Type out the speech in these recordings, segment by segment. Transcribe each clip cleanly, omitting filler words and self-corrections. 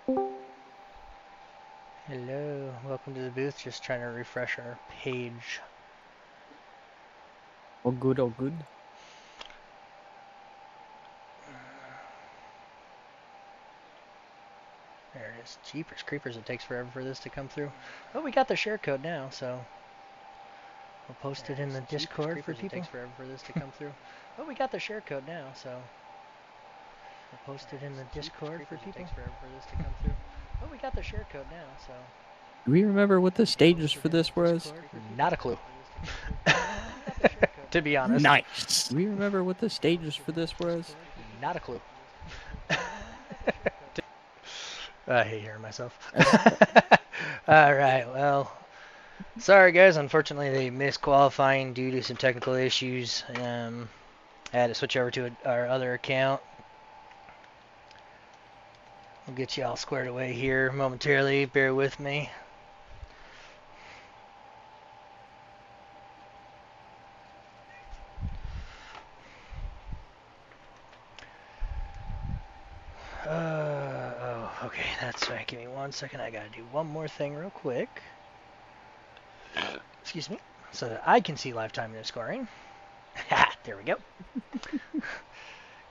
Hello, welcome to the booth. Just trying to refresh our page. All good, all good. There it is. Jeepers creepers, it takes forever for this to come through. Oh, we got the share code now, so we'll post it in the Discord for people. It takes forever for this to come through. Oh, we got the share code now, so we'll post it in the Discord for people. It takes forever for this to come through. Oh, we got the share code now, so. Do we remember what the stages for this was? Not a clue. To be honest. Nice. Do we remember what the stages for this was? Not a clue. I hate hearing myself. All right, well, sorry guys. Unfortunately, they missed qualifying due to some technical issues. I had to switch over to our other account. We'll get you all squared away here momentarily. Bear with me. Okay, that's right. Give me 1 second. I gotta do one more thing real quick. Excuse me. So that I can see live timing and scoring. Ha! There we go.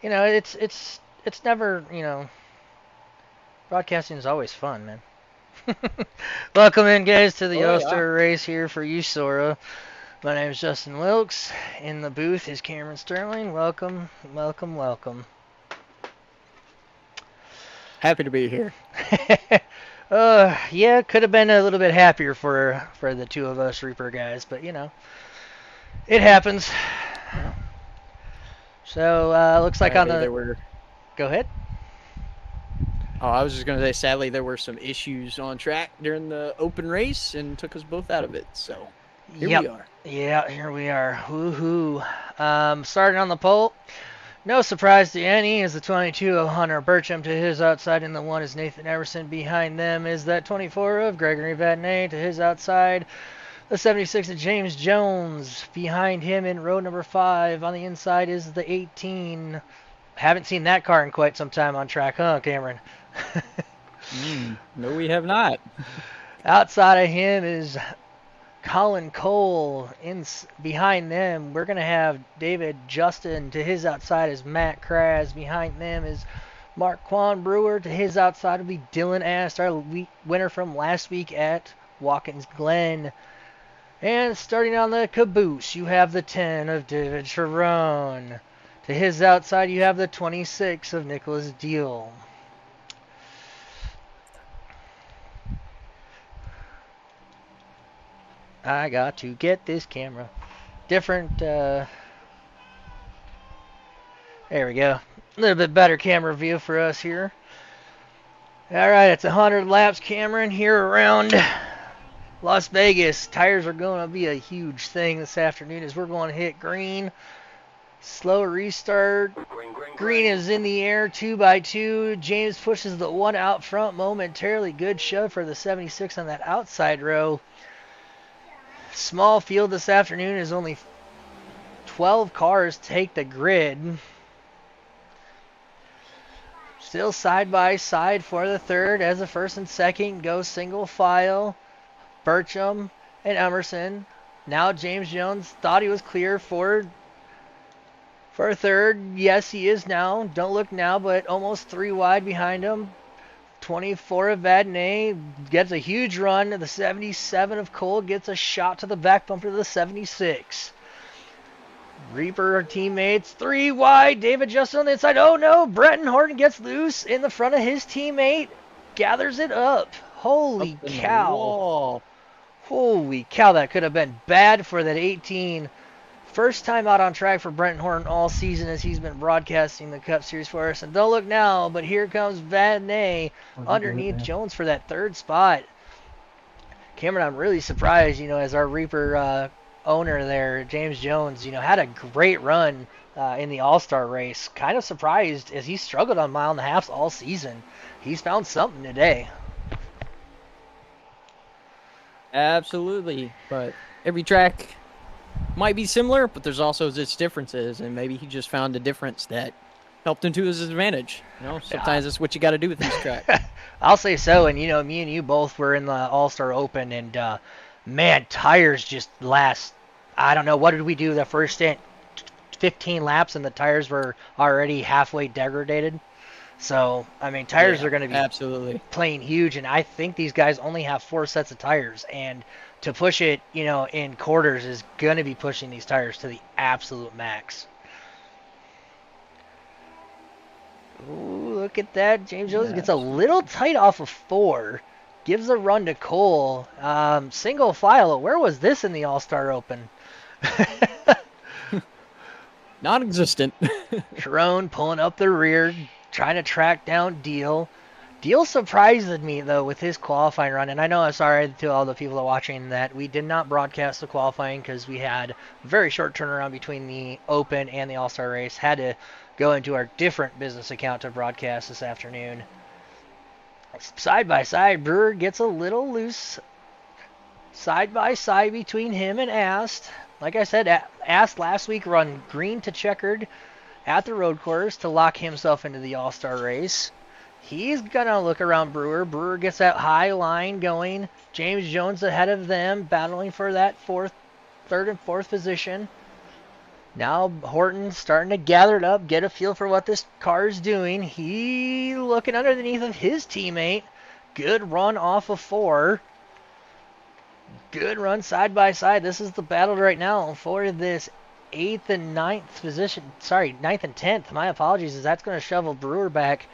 You know, it's never, broadcasting is always fun, man. Welcome in, guys, to the U.S.O.R.A race here for U.SO.R.A. My name is Justin Wilkes. In the booth is Cameron Sterling. Welcome, welcome, welcome. Happy to be here. Yeah, could have been a little bit happier for the two of us Reaper guys, but it happens. So looks like sadly, on the there were. Go ahead. Oh, I was just gonna say, sadly, there were some issues on track during the open race and took us both out of it. So here we are. Yeah, here we are. Woohoo! Starting on the pole. No surprise to any is the 22 of Hunter Burcham to his outside, and the 1 is Nathan Everson. Behind them is that 24 of Gregory Vadnais to his outside. The 76 of James Jones. Behind him in row number 5 on the inside is the 18. Haven't seen that car in quite some time on track, huh, Cameron? No, we have not. Outside of him is Colin Cole. Behind them, we're going to have David Justin. To his outside is Matt Kraz. Behind them is Mark Quan Brewer. To his outside will be Dylan Ast, our winner from last week at Watkins Glen. And starting on the caboose, you have the 10 of David Sharon. To his outside, you have the 26 of Nicholas Deal. I got to get this camera. Different, there we go. A little bit better camera view for us here. Alright, it's 100 laps, Cameron, here around Las Vegas. Tires are going to be a huge thing this afternoon as we're going to hit green. Slow restart. Green is in the air, 2x2. James pushes the 1 out front momentarily. Good shove for the 76 on that outside row. Small field this afternoon is only 12 cars take the grid. Still side by side for the third as the first and second go single file. Burcham and Emerson. Now James Jones thought he was clear for third. Yes, he is now. Don't look now, but almost 3 wide behind him. 24 of Vadnais gets a huge run. The 77 of Cole gets a shot to the back bumper to the 76. Reaper teammates 3 wide. David Justin on the inside. Oh no, Bretton Horton gets loose in the front of his teammate. Gathers it up. Holy cow. Holy cow, that could have been bad for that 18. First time out on track for Brenton Horton all season as he's been broadcasting the Cup Series for us. And don't look now, but here comes Vadnais underneath Jones for that third spot. Cameron, I'm really surprised, as our Reaper owner there, James Jones, had a great run in the All-Star race. Kind of surprised as he struggled on 1.5 miles all season. He's found something today. Absolutely, but every track might be similar, but there's also its differences, and maybe he just found a difference that helped him to his advantage. Sometimes that's what you got to do with these tracks. I'll say so. And me and you both were in the All-Star Open, and man, tires just last. I don't know, what did we do the first 15 laps, and the tires were already halfway degraded. So I mean, tires Yeah, are going to be absolutely. playing huge, and I think these guys only have 4 sets of tires, and to push it, in quarters is going to be pushing these tires to the absolute max. Ooh, look at that. James Jones Yeah, gets a little tight off of 4. Gives a run to Cole. Single file. Where was this in the All-Star Open? non-existent. Sharon pulling up the rear, trying to track down Deal. Deal surprised me, though, with his qualifying run. And I know I'm sorry to all the people that are watching that we did not broadcast the qualifying because we had a very short turnaround between the Open and the All-Star race. Had to go into our different business account to broadcast this afternoon. Side by side, Brewer gets a little loose. Side by side between him and Ast. Like I said, Ast last week run green to checkered at the road course to lock himself into the All-Star race. He's going to look around Brewer. Brewer gets that high line going. James Jones ahead of them, battling for that third and fourth position. Now Horton starting to gather it up, get a feel for what this car is doing. He looking underneath of his teammate. Good run off of 4. Good run side by side. This is the battle right now for this 8th and 9th position. Sorry, 9th and 10th. My apologies, as that's going to shovel Brewer back.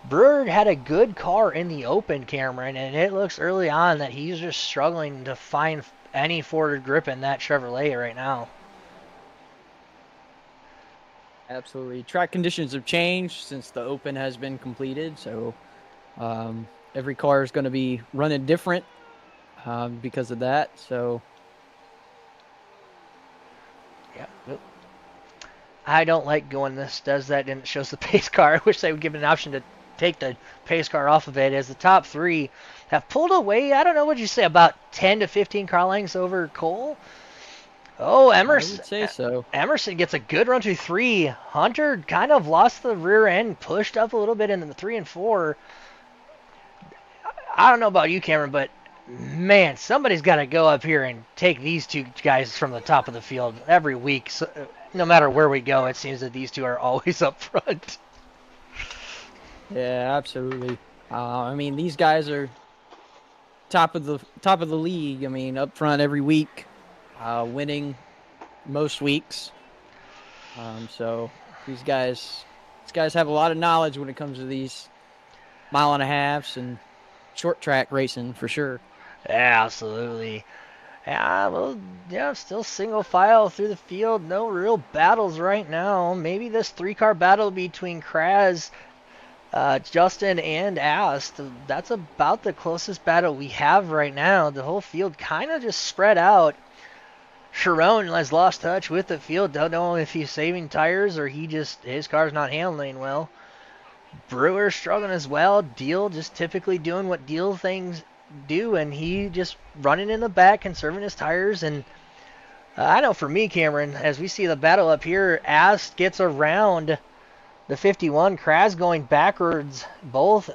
Brewer had a good car in the Open, Cameron, and it looks early on that he's just struggling to find any forward grip in that Chevrolet right now. Absolutely. Track conditions have changed since the Open has been completed, so every car is going to be running different because of that. So, yeah. I don't like going this does that and it shows the pace car. I wish they would give it an option to take the pace car off of it, as the top 3 have pulled away. I don't know what you say, about 10 to 15 car lengths over Cole. Oh, Emerson. I would say so. Emerson gets a good run through 3. Hunter kind of lost the rear end, pushed up a little bit in the 3 and 4. I don't know about you, Cameron, but man, somebody's got to go up here and take these 2 guys from the top of the field every week. So, no matter where we go, it seems that these 2 are always up front. Yeah, absolutely. I mean, these guys are top of the league. I mean, up front every week, winning most weeks. So these guys have a lot of knowledge when it comes to these 1.5 miles and short track racing for sure. Yeah, absolutely. Yeah, well, yeah, still single file through the field. No real battles right now. Maybe this 3-car battle between Kraz, Justin, and Ast. That's about the closest battle we have right now. The whole field kind of just spread out. Sharon has lost touch with the field. Don't know if he's saving tires or his car's not handling well. Brewer struggling as well. Deal just typically doing what Deal things do, and he just running in the back, conserving his tires. And I know for me, Cameron, as we see the battle up here, Ast gets around the 51. Kraz going backwards. Both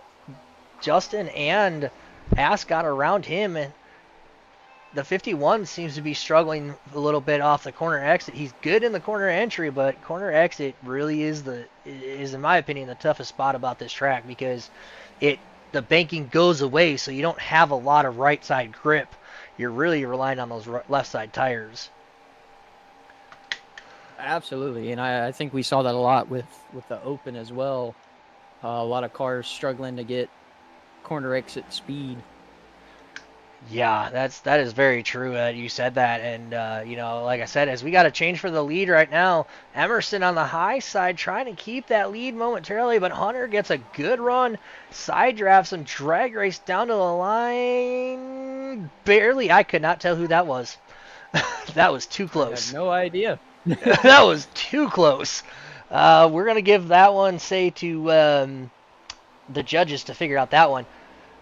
Justin and Ast got around him, and the 51 seems to be struggling a little bit off the corner exit. He's good in the corner entry, but corner exit really is in my opinion, the toughest spot about this track, because the banking goes away, so you don't have a lot of right side grip. You're really relying on those left side tires. Absolutely, and I think we saw that a lot with the Open as well. A lot of cars struggling to get corner exit speed. Yeah, that is very true. You said that, and like I said, as we got to change for the lead right now, Emerson on the high side trying to keep that lead momentarily, but Hunter gets a good run, side drafts and drag race down to the line. Barely, I could not tell who that was. That was too close. I have no idea. That was too close. We're gonna give that one, say, to the judges to figure out that one.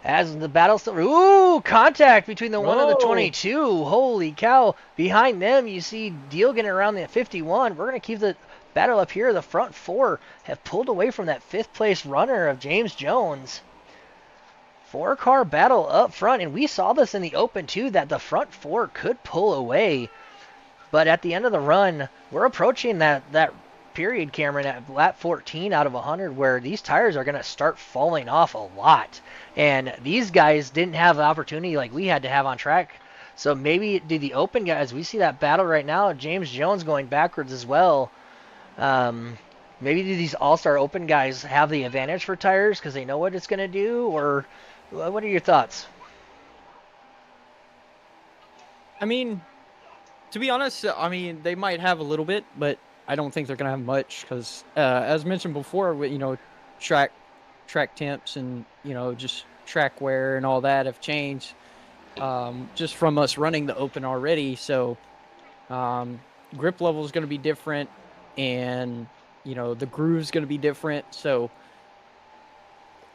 As the battle still... Ooh, contact between the 1 and the 22. Holy cow. Behind them, you see Deal getting around the 51. We're going to keep the battle up here. The front four have pulled away from that fifth place runner of James Jones. 4-car battle up front, and we saw this in the open too, that the front four could pull away. But at the end of the run, we're approaching that period, Cameron, at lap 14 out of 100, where these tires are going to start falling off a lot. And these guys didn't have the opportunity like we had to have on track. So maybe do the open guys, we see that battle right now, James Jones going backwards as well. Maybe do these All-Star Open guys have the advantage for tires because they know what it's going to do? Or what are your thoughts? I mean, to be honest, I mean, they might have a little bit, but I don't think they're going to have much because, as mentioned before, track temps and, just track wear and all that have changed just from us running the open already. So grip level is going to be different and, the groove is going to be different. So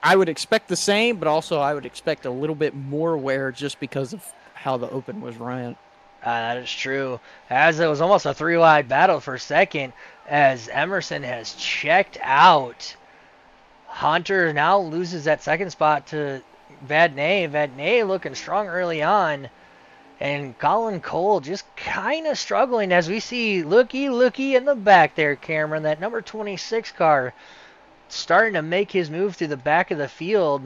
I would expect the same, but also I would expect a little bit more wear just because of how the open was run. That is true. As it was almost a 3-wide battle for second, as Emerson has checked out. Hunter now loses that second spot to Vadnais. Vadnais looking strong early on. And Colin Cole just kind of struggling as we see looky in the back there, Cameron. That number 26 car starting to make his move through the back of the field.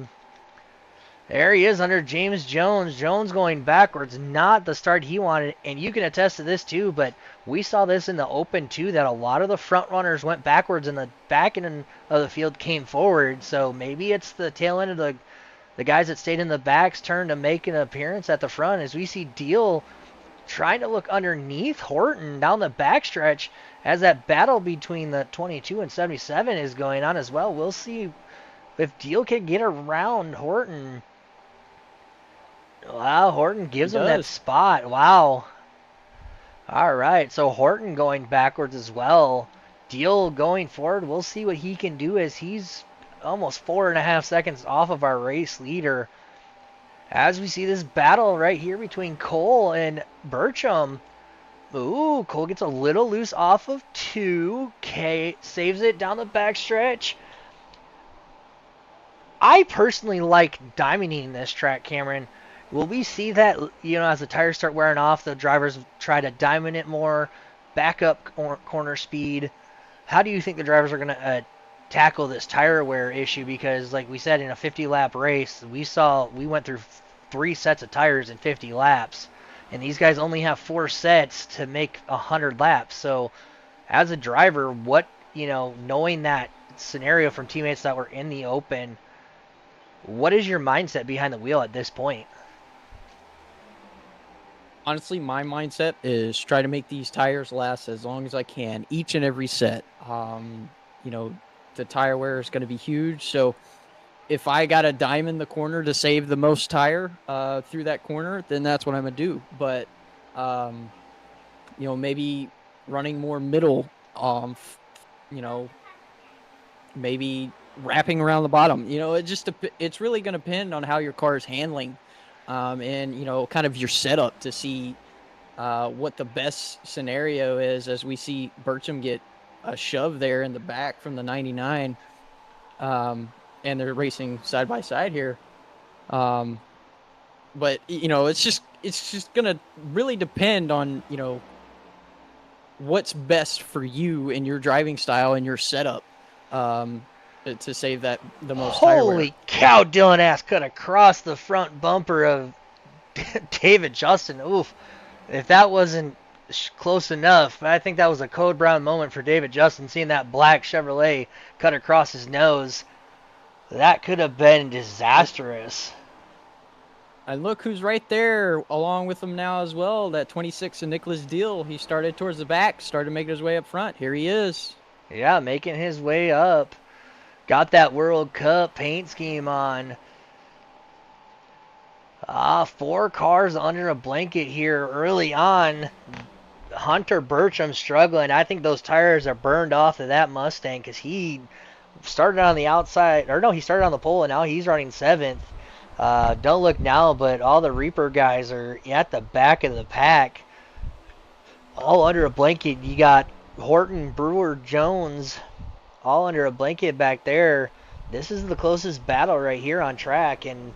There he is under James Jones. Jones going backwards, not the start he wanted. And you can attest to this too, but we saw this in the open too, that a lot of the front runners went backwards and the back end of the field came forward. So maybe it's the tail end of the guys that stayed in the back's turn to make an appearance at the front, as we see Deal trying to look underneath Horton down the backstretch as that battle between the 22 and 77 is going on as well. We'll see if Deal can get around Horton. Wow, Horton gives him that spot. Wow. All right, so Horton going backwards as well. Deal going forward. We'll see what he can do as he's almost 4.5 seconds off of our race leader. As we see this battle right here between Cole and Burcham. Ooh, Cole gets a little loose off of 2. K saves it down the backstretch. I personally like diamonding this track, Cameron. Will we see that, as the tires start wearing off, the drivers try to diamond it more, back up corner speed? How do you think the drivers are going to tackle this tire wear issue? Because, like we said, in a 50-lap race, we went through 3 sets of tires in 50 laps, and these guys only have 4 sets to make 100 laps. So, as a driver, knowing that scenario from teammates that were in the open, what is your mindset behind the wheel at this point? Honestly, my mindset is try to make these tires last as long as I can, each and every set. The tire wear is going to be huge. So if I got to diamond the corner to save the most tire through that corner, then that's what I'm going to do. But, maybe running more middle, maybe wrapping around the bottom. It's really going to depend on how your car is handling. And, kind of your setup to see what the best scenario is, as we see Burcham get a shove there in the back from the 99. And they're racing side by side here. But, it's just going to really depend on, what's best for you and your driving style and your setup to save the most tire wear. Holy cow, Dylan Ass cut across the front bumper of David Justin. Oof. If that wasn't close enough, I think that was a Code Brown moment for David Justin, seeing that black Chevrolet cut across his nose. That could have been disastrous. And look who's right there along with him now as well, that 26 of Nicholas Deal. He started towards the back, started making his way up front. Here he is. Yeah, making his way up. Got that World Cup paint scheme on. 4 cars under a blanket here early on. Hunter Burcham struggling. I think those tires are burned off of that Mustang because he started on the outside. Or no, he started on the pole and now he's running 7th. Don't look now, but all the Reaper guys are at the back of the pack. All under a blanket. You got Horton, Brewer, Jones, all under a blanket back there. This is the closest battle right here on track, and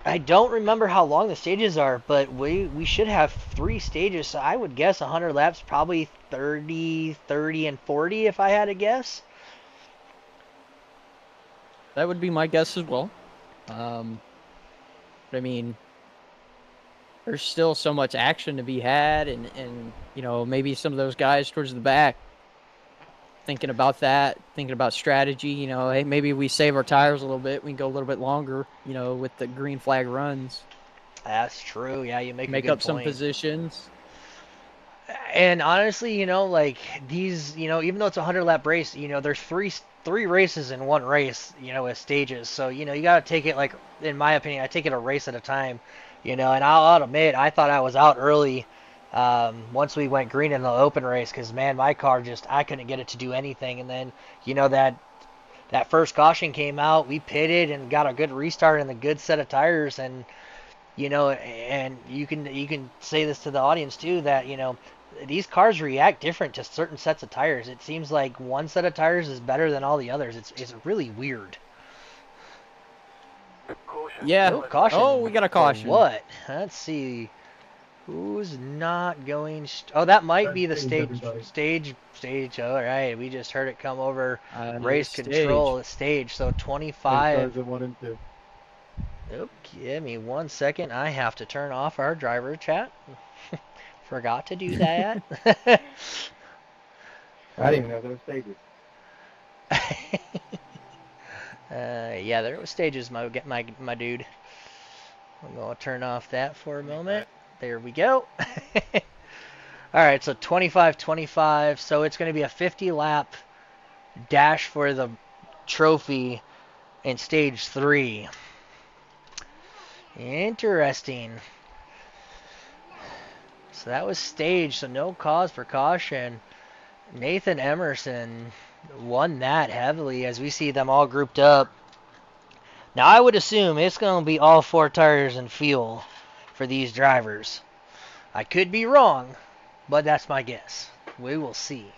I don't remember how long the stages are, but we should have 3 stages, so I would guess 100 laps, probably 30, 30, and 40 if I had to guess. That would be my guess as well. I mean, there's still so much action to be had, and you know, maybe some of those guys towards the back thinking about that, thinking about strategy. You know, hey, maybe we save our tires a little bit, we can go a little bit longer. You know, with the green flag runs, That's true. Yeah, you make a make good up some point. positions. And honestly, like these, even though it's a 100 lap race, there's three races in one race, as stages. So you got to take it, like, in my opinion, I take it a race at a time. And I'll admit, I thought I was out early once we went green in the open race, because man, my car just, I couldn't get it to do anything. And then that first caution came out, we pitted and got a good restart and a good set of tires. And and you can say this to the audience too, that these cars react different to certain sets of tires. It seems like one set of tires is better than all the others. It's really weird. Yeah. Oh, caution. Oh, we got a For caution. what? Let's see. Who's not going? Oh, that might be the stage. All right, we just heard it come over. Race control stage. So 25. Oh, give me 1 second. I have to turn off our driver chat. Forgot to do that. I didn't even know there were stages. Yeah, there was stages, my dude. I'm gonna turn off that for a moment. There we go. All right, so 25-25. So it's gonna be a 50-lap dash for the trophy in stage 3. Interesting. So that was stage, so no cause for caution. Nathan Emerson won that heavily as we see them all grouped up. Now I would assume it's going to be all 4 tires and fuel for these drivers. I could be wrong, but that's my guess. We will see.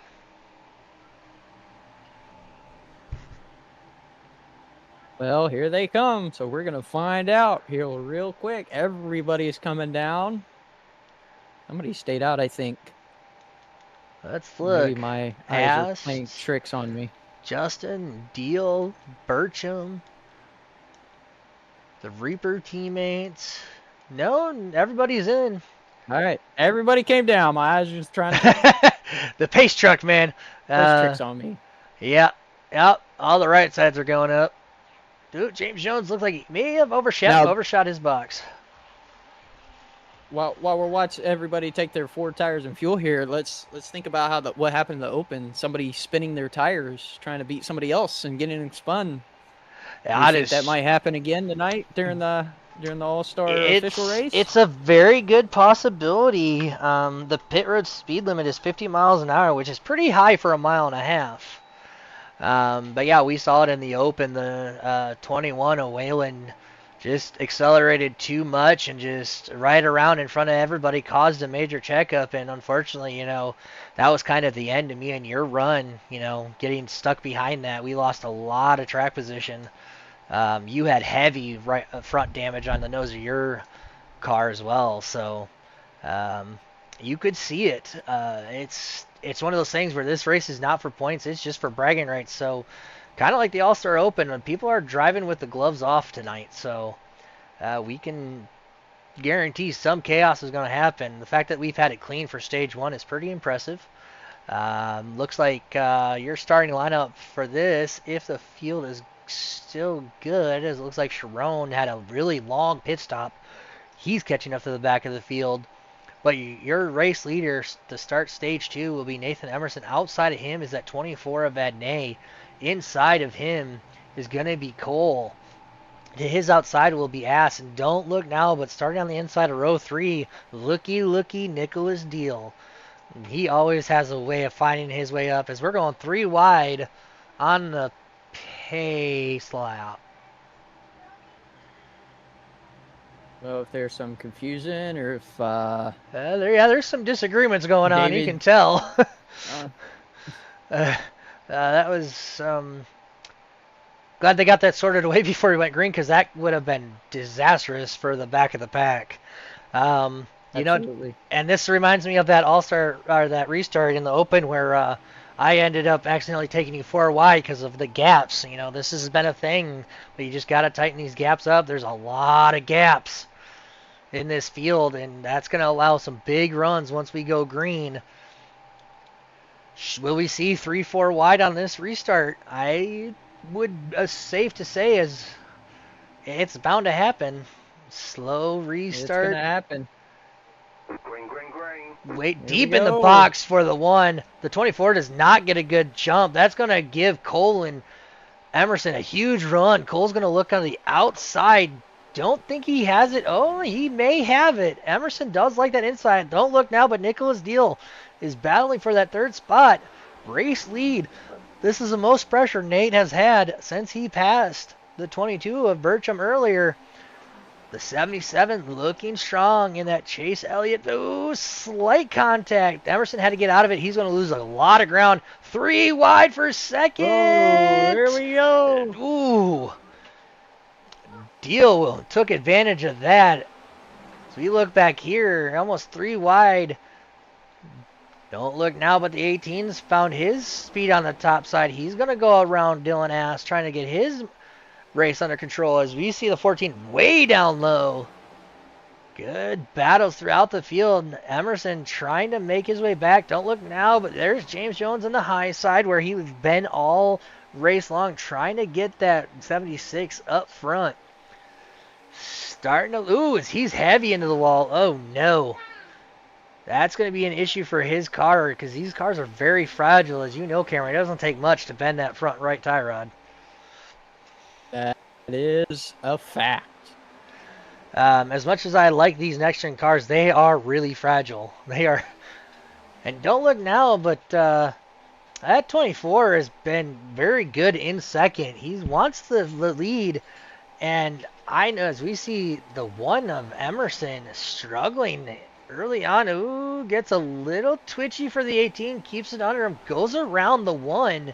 Well, here they come. So we're going to find out here real quick. Everybody's coming down. Somebody stayed out, I think. Let's look. Maybe my eyes are playing tricks on me. Justin, Deal, Burcham, the Reaper teammates. No, everybody's in. All right. Everybody came down. My eyes are just trying to... The pace truck, man. Tricks on me. Yeah. Yep. All the right sides are going up. Dude, James Jones looks like he may have overshot his box. While we're watching everybody take their 4 tires and fuel here, let's think about what happened in the open. Somebody spinning their tires, trying to beat somebody else and getting them spun. Yeah, think that might happen again tonight during the All-Star official race? It's a very good possibility. The pit road speed limit is 50 miles an hour, which is pretty high for a mile and a half. But yeah, we saw it in the open. The 21 of Whalen just accelerated too much and just right around in front of everybody caused a major checkup. And unfortunately, that was kind of the end of me and your run, getting stuck behind that. We lost a lot of track position. You had heavy front damage on the nose of your car as well. So you could see it. It's one of those things where this race is not for points. It's just for bragging rights. So kind of like the All-Star Open, when people are driving with the gloves off tonight. So we can guarantee some chaos is going to happen. The fact that we've had it clean for stage 1 is pretty impressive. Looks like your starting lineup for this, if the field is still good, as it looks like Sharon had a really long pit stop. He's catching up to the back of the field. But your race leader to start stage 2 will be Nathan Emerson. Outside of him is that 24 of Vadnais. Inside of him is going to be Cole. To his outside will be Ass. And don't look now, but starting on the inside of row 3, looky Nicholas Deal. He always has a way of finding his way up, as we're going 3 wide on the pace lap. know if there's some confusion or if there's some disagreements going on. You David. can tell. Uh, That was glad they got that sorted away before he went green because that would have been disastrous for the back of the pack. Um, you know, Absolutely. and this reminds me of that All-Star or that restart in the Open where I ended up accidentally taking you 4 wide because of the gaps. You know, this has been a thing, but you just got to tighten these gaps up. There's a lot of gaps in this field, and that's going to allow some big runs once we go green. Will we see 3-4 wide on this restart? I would safe to say is it's bound to happen. Slow It's gonna restart. happen. Green, green, green. Wait Here we deep in the go. box for the 1. The 24 does not get a good jump. That's going to give Cole and Emerson a huge run. Cole's going to look on the outside. Don't think he has it. Oh, he may have it. Emerson does like that inside. Don't look now, but Nicholas Deal is battling for that 3rd spot. Race lead. This is the most pressure Nate has had since he passed the 22 of Bircham earlier. The 77 looking strong in that Chase Elliott. Ooh, slight contact. Emerson had to get out of it. He's going to lose a lot of ground. 3 wide for 2nd. Oh, there we go. Ooh. Deal took advantage of that. So we look back here, almost 3 wide. Don't look now, but the 18's found his speed on the top side. He's going to go around Dylan Ass trying to get his race under control as we see the 14 way down low. Good battles throughout the field. Emerson trying to make his way back. Don't look now, but there's James Jones in the high side where he's been all race long trying to get that 76 up front. Starting to lose. He's heavy into the wall. Oh no. That's going to be an issue for his car because these cars are very fragile. As you know, Cameron, it doesn't take much to bend that front right tie rod. That is a fact. As much as I like these next-gen cars, they are really fragile. They are. And don't look now, but that 24 has been very good in 2nd. He wants the lead. And I know as we see the 1 of Emerson struggling early on. Ooh, gets a little twitchy for the 18. Keeps it under him. Goes around the 1.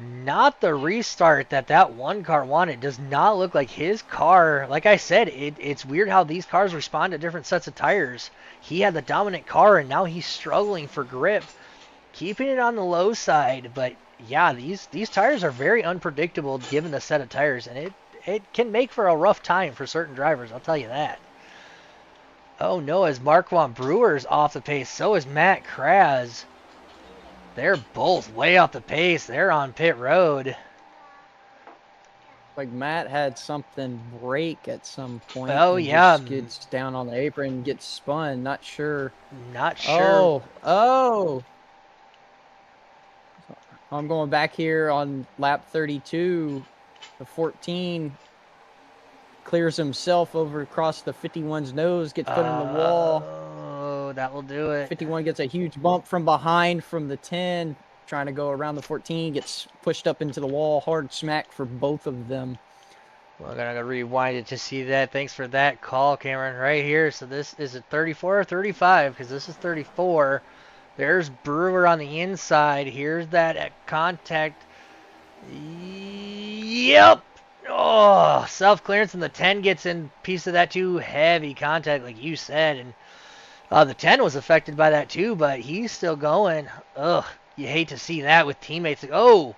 Not the restart that 1 car wanted. Does not look like his car. Like I said, it's weird how these cars respond to different sets of tires. He had the dominant car, and now he's struggling for grip. Keeping it on the low side. But, yeah, these tires are very unpredictable given the set of tires. And it can make for a rough time for certain drivers. I'll tell you that. Oh, no, as Marquand Brewer's off the pace. So is Matt Kraz. They're both way off the pace. They're on pit road. Like Matt had something break at some point. Oh, yeah. Skids down on the apron, gets spun. Not sure. Not sure. Oh. I'm going back here on lap 32. The 14 clears himself over across the 51's nose, gets put in the wall. Oh, that will do it. 51 gets a huge bump from behind from the 10, trying to go around the 14, gets pushed up into the wall, hard smack for both of them. We're going to rewind it to see that. Thanks for that call, Cameron, right here. So this is it 34 or 35? Because this is 34. There's Brewer on the inside. Here's that contact. Yep. Oh, self-clearance, and the 10 gets in piece of that too. Heavy contact, like you said. And the 10 was affected by that too, but he's still going. Ugh, you hate to see that with teammates. Oh,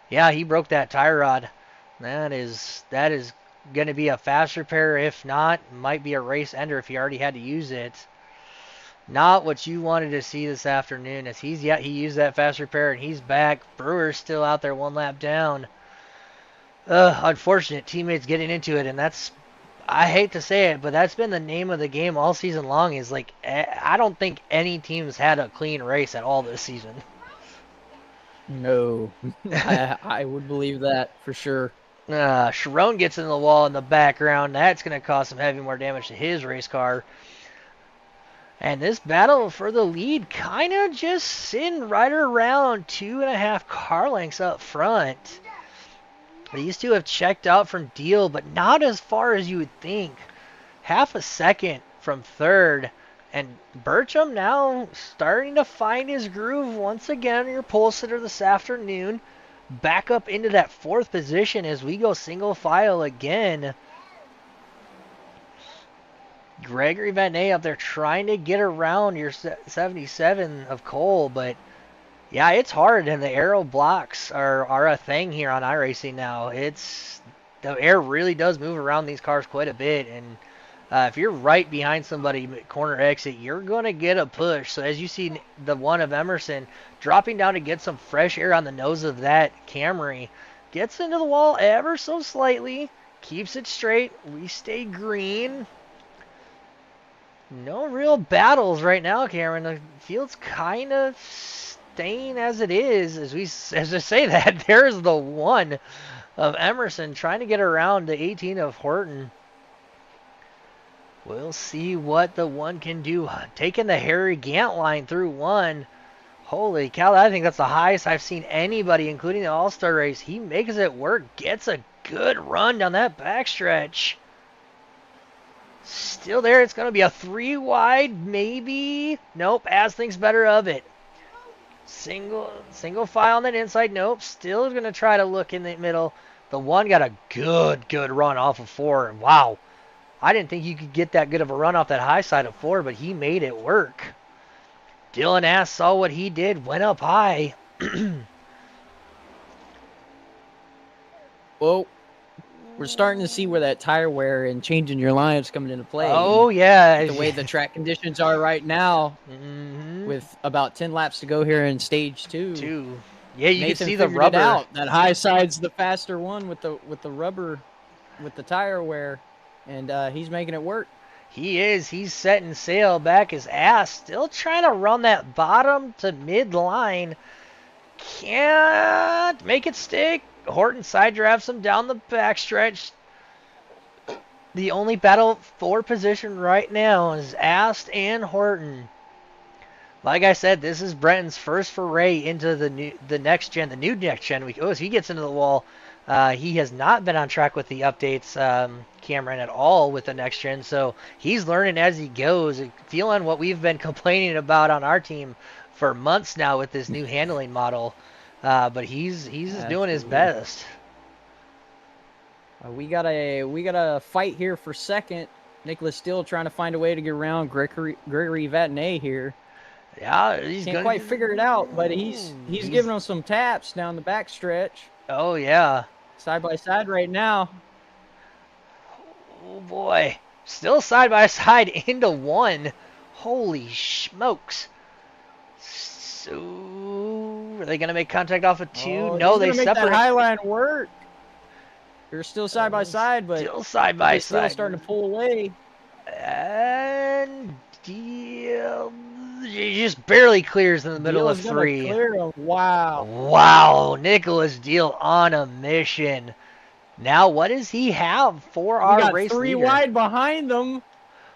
yeah, he broke that tie rod. That is going to be a fast repair. If not, might be a race ender if he already had to use it. Not what you wanted to see this afternoon. As he used that fast repair and he's back. Brewer's still out there 1 lap down. Unfortunate teammates getting into it, and that's, I hate to say it, but that's been the name of the game all season long. Is like, I don't think any team's had a clean race at all this season. No, I would believe that for sure. Sharon gets in the wall in the background. That's going to cause some heavy more damage to his race car. And this battle for the lead kind of just sitting right around 2.5 car lengths up front. These two have checked out from Deal, but not as far as you would think. half a second from third. And Burcham now starting to find his groove once again. Your pole sitter this afternoon. Back up into that fourth position as we go single file again. Gregory Van Ney up there trying to get around your 77 of Cole, but yeah, it's hard, and the aero blocks are a thing here on iRacing now. The air really does move around these cars quite a bit, and if you're right behind somebody corner exit, you're going to get a push. So as you see the one of Emerson dropping down to get some fresh air on the nose of that Camry, gets into the wall ever so slightly, keeps it straight. We stay green. No real battles right now, Cameron. The field's kind of staying as it is. As I say that, there's the one of Emerson trying to get around the 18 of Horton. We'll see what the one can do. Taking the Harry Gant line through one. Holy cow, I think that's the highest I've seen anybody, including the All-Star race. He makes it work, gets a good run down that backstretch. Still there. It's going to be a 3 wide, maybe. Nope, Az thinks better of it. Single file on that inside. Nope, still going to try to look in the middle. The one got a good run off of 4. Wow. I didn't think you could get that good of a run off that high side of 4, but he made it work. Dylan Az saw what he did, went up high. Well, we're starting to see where that tire wear and changing your lines coming into play. Oh, yeah. The way the track conditions are right now, with about 10 laps to go here in stage 2. Yeah, you Nathan can see the figured rubber. it out. That high side's the faster one with the rubber, with the tire wear, and he's making it work. He is. He's setting sail back his ass. Still trying to run that bottom to mid-line. Can't make it stick. Horton side drives him down the backstretch. The only battle for position right now is Ast and Horton. Like I said, this is Brenton's first foray into the new next gen. As he gets into the wall, he has not been on track with the updates, Cameron, at all with the next gen. So he's learning as he goes, feeling what we've been complaining about on our team for months now with this new handling model. But he's doing his best. We got a fight here for second. Nicholas still trying to find a way to get around Gregory Vatney here. Yeah, he's can't quite figure it out, but he's giving him some taps down the backstretch. Oh yeah, side by side right now. Oh boy, still side by side into one. Holy smokes! So are they gonna make contact off of 2? Oh, no, they make separate. That high line work. They're still side by side, but still side by side. Still starting to pull away. And Deal just barely clears in the middle of 3. Wow. Wow, Nicholas Deal on a mission. Now, what does he have for our race 3 leader? wide behind them.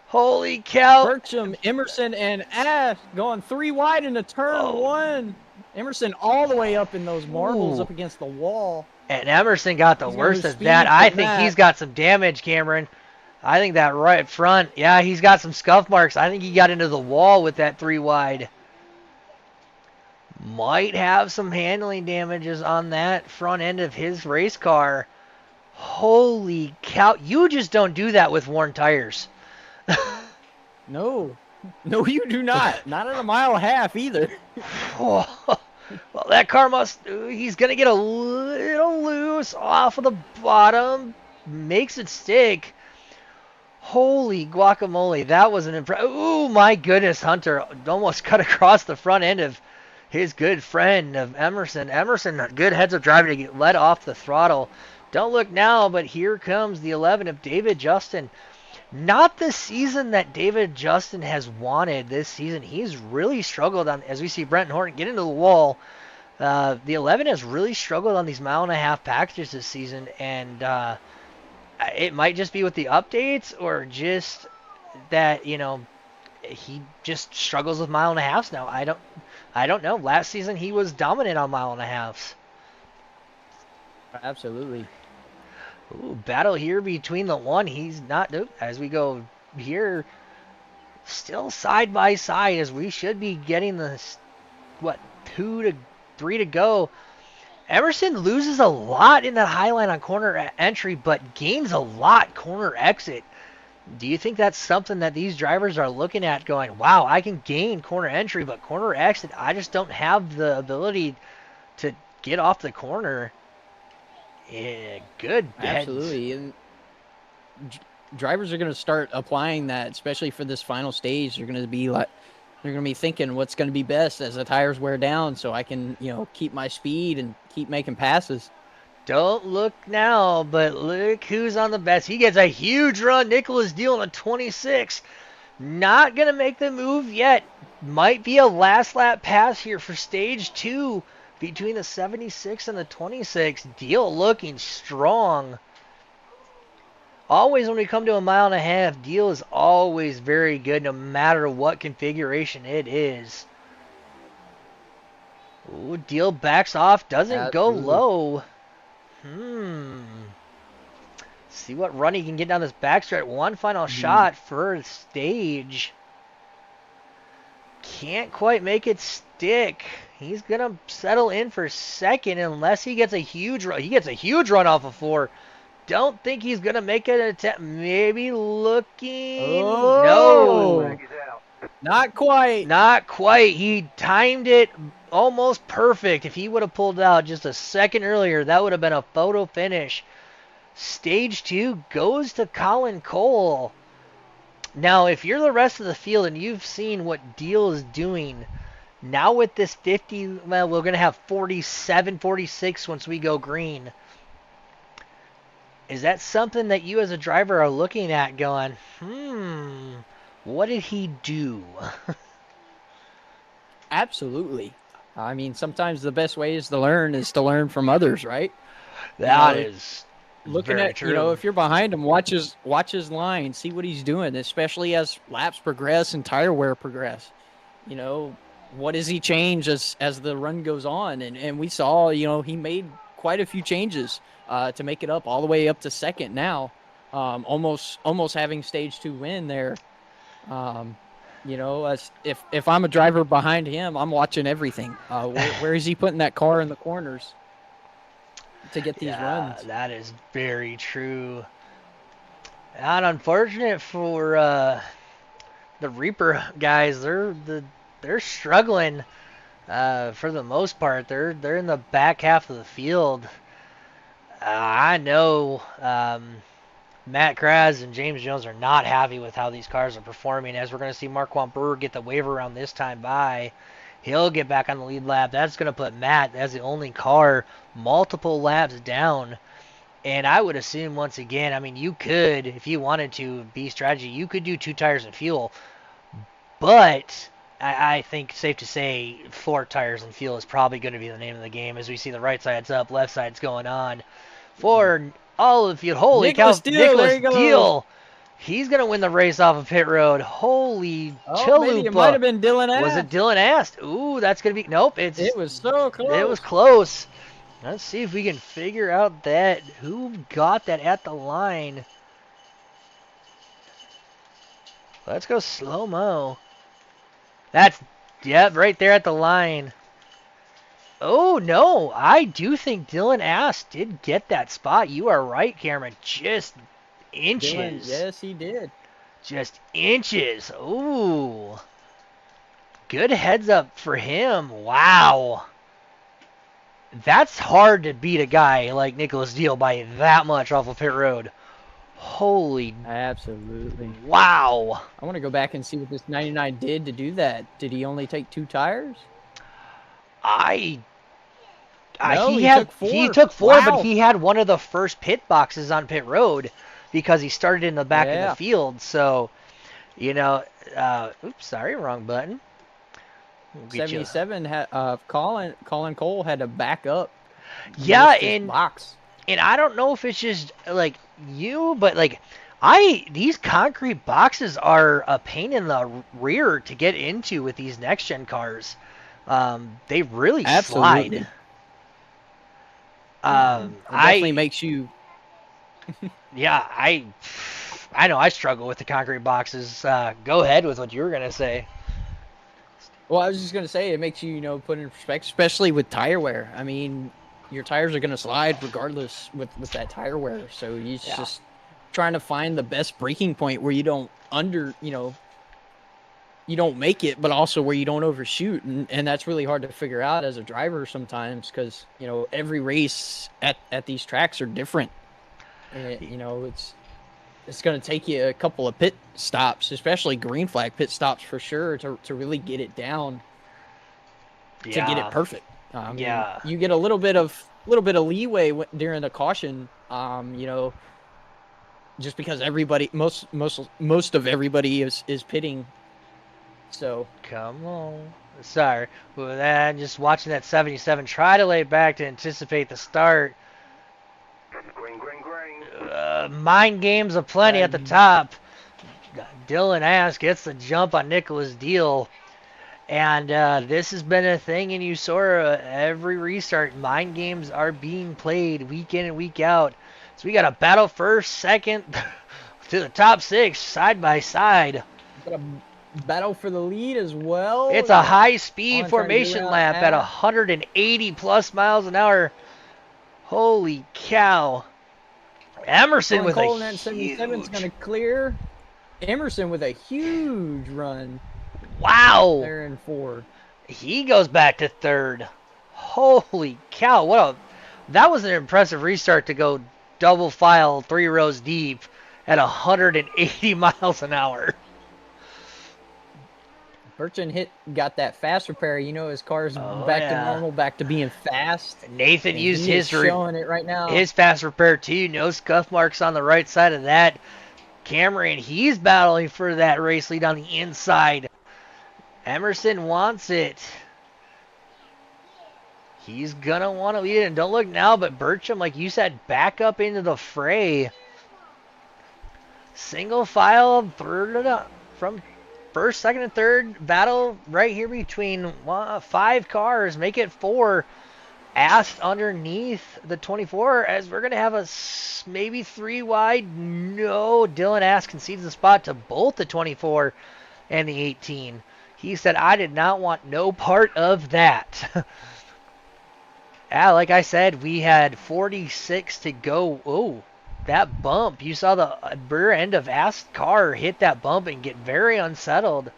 Holy cow. Burcham, Emerson, and Ash going 3 wide into turn 1. Emerson all the way up in those marbles up against the wall. And Emerson got the worst of that. I think he's got some damage, Cameron. I think that right front, yeah, he's got some scuff marks. I think he got into the wall with that 3 wide. Might have some handling damages on that front end of his race car. Holy cow. You just don't do that with worn tires. No, you do not. Not at a mile and a half either. Well, that car he's going to get a little loose off of the bottom. Makes it stick. Holy guacamole, that was an impressive. Oh my goodness, Hunter almost cut across the front end of his good friend of Emerson. Emerson, good heads up driving to get let off the throttle. Don't look now, but here comes the 11 of David Justin. Not the season that David Justin has wanted this season. He's really struggled on, as we see Brenton Horton get into the wall. The 11 has really struggled on these mile-and-a-half packages this season, and it might just be with the updates or just that, he just struggles with mile-and-a-halves now. I don't know. Last season he was dominant on mile-and-a-halves. Absolutely. Ooh, battle here between the one. He's not. As we go here still side by side as we should be getting the, what, 2 to 3 to go. Emerson loses a lot in that high line on corner entry, but gains a lot corner exit. Do you think that's something that these drivers are looking at going, wow, I can gain corner entry, but corner exit, I just don't have the ability to get off the corner? Yeah, good heads. Absolutely. And drivers are going to start applying that, especially for this final stage. They're going to be thinking what's going to be best as the tires wear down, so I can, keep my speed and keep making passes. Don't look now, but look who's on the best. He gets a huge run. Nicholas Deal on a 26. Not going to make the move yet. Might be a last lap pass here for stage 2 between the 76 and the 26. Deal looking strong. Always when we come to a mile and a half, Deal is always very good no matter what configuration it is. Ooh, Deal backs off, doesn't go low. See what run he can get down this backstretch. One final shot for stage. Can't quite make it stick. He's going to settle in for second unless he gets a huge run. He gets a huge run off of 4. Don't think he's going to make an attempt. Maybe looking. Oh, no. Not quite. Not quite. He timed it almost perfect. If he would have pulled out just a second earlier, that would have been a photo finish. Stage 2 goes to Colin Cole. Now, if you're the rest of the field and you've seen what Deal is doing, now with this 50, well, we're going to have 47, 46 once we go green. Is that something that you as a driver are looking at going, what did he do? Absolutely. I mean, sometimes the best way is to learn from others, right? That is looking very at true. if you're behind him, watch his line, see what he's doing, especially as laps progress and tire wear progress. What does he change as the run goes on? And we saw, he made quite a few changes to make it up all the way up to second now, almost having stage 2 win there. As if I'm a driver behind him, I'm watching everything. Where is he putting that car in the corners to get these runs? That is very true. And unfortunate for the Reaper guys, they're struggling for the most part. They're in the back half of the field. I know Matt Kraz and James Jones are not happy with how these cars are performing, as we're going to see Marquand Brewer get the waiver around this time by. He'll get back on the lead lap. That's going to put Matt as the only car multiple laps down. And I would assume, once again, I mean, you could, if you wanted to, be strategy, you could do 2 tires and fuel. But I think safe to say 4 tires and fuel is probably going to be the name of the game, as we see the right side's up, left side's going on. For all of the field. Holy Nicholas cow, Deal, Nicholas Deal. He's going to win the race off of pit road. Holy chalupa. Maybe it might have been Dylan Ast. Was it Dylan Ast? Ooh, that's going to be... Nope. It was so close. It was close. Let's see if we can figure out that. Who got that at the line? Let's go slow-mo. That's... Yep, right there at the line. Oh, no. I do think Dylan Ast did get that spot. You are right, Cameron. Just inches. Dylan, yes, he did. Just inches. Ooh. Good heads up for him. Wow. That's hard to beat a guy like Nicholas Deal by that much off of pit road. Holy. Absolutely. Wow. I want to go back and see what this 99 did to do that. Did he only take 2 tires? He took 4. Wow. But But he had one of the first pit boxes on pit road because he started in the back of the field. So, oops, sorry, wrong button. 77 had Colin Cole had to back up. Yeah, and box. And I don't know if it's just like you, but like these concrete boxes are a pain in the rear to get into with these next gen cars. They really Absolutely. slide. It definitely makes you. Yeah, I know I struggle with the concrete boxes. Go ahead with what you were gonna say. Well, I was just gonna say it makes you, put in perspective, especially with tire wear. I mean, your tires are gonna slide regardless with that tire wear. So you Yeah. just trying to find the best breaking point where you don't you don't make it, but also where you don't overshoot, and that's really hard to figure out as a driver sometimes because every race at these tracks are different, and it's going to take you a couple of pit stops, especially green flag pit stops for sure, to really get it down, to get it Yeah. perfect. I mean, Yeah. you get a little bit of leeway during the caution, just because everybody, most of everybody is pitting. So Come on. Sorry. Well, that just watching that 77 try to lay back to anticipate the start. Green, green, green. Mind games aplenty at the top. Dylan Ask gets the jump on Nicholas Deal. And this has been a thing in U.S.O.R.A. Every restart, mind games are being played week in and week out. So we got a battle first, second to the top 6, side by side. got a battle for the lead as well. It's a high-speed on trying to get formation around lap at Ash. 180 plus miles an hour. Holy cow. Emerson with Cole a in that 77 is huge... going to clear. Emerson with a huge run Wow. there in 4. He goes back to 3rd. Holy cow. That was an impressive restart to go double file 3 rows deep at 180 miles an hour. Burton got that fast repair. His car's back to normal, back to being fast. Nathan and used he his is showing it right now. His fast repair too. No scuff marks on the right side of that. Cameron, he's battling for that race lead on the inside. Emerson wants it. He's gonna want to lead it. And don't look now, but Burcham, like you said, back up into the fray. Single file from first, second, and third. Battle right here between 5 cars. Make it 4. Asked underneath the 24 as we're going to have a maybe 3 wide. No, Dylan Ask concedes the spot to both the 24 and the 18. He said, I did not want no part of that. Like I said, we had 46 to go. Oh, that bump. You saw the rear end of Ask's car hit that bump and get very unsettled.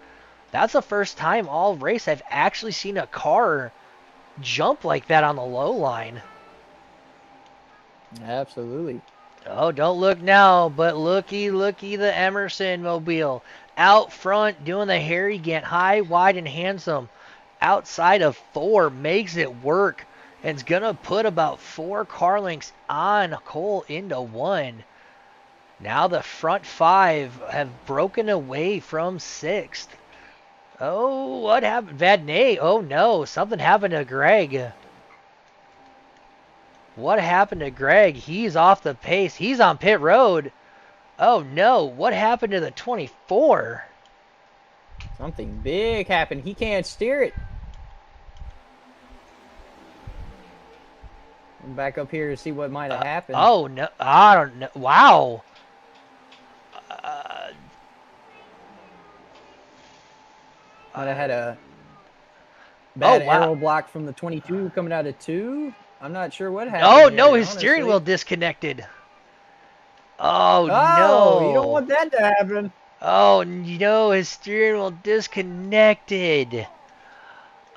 That's the first time all race I've actually seen a car jump like that on the low line. Absolutely. Oh, don't look now, but looky the Emerson mobile. Out front doing the Harry Gant, high, wide, and handsome. Outside of 4, makes it work. And it's going to put about 4 car lengths on Cole into 1. Now the front 5 have broken away from 6th. Oh, what happened? Vadnais. Oh, no. Something happened to Greg. What happened to Greg? He's off the pace. He's on pit road. Oh, no. What happened to the 24? Something big happened. He can't steer it. I'm back up here to see what might have happened. Oh, no. I don't know. Wow. Might have had a bad wow. arrow block from the 22 coming out of 2. I'm not sure what happened. Oh, no. There, His honestly. steering wheel disconnected. Oh, no. no. You don't want that to happen. Oh, no. His steering wheel disconnected.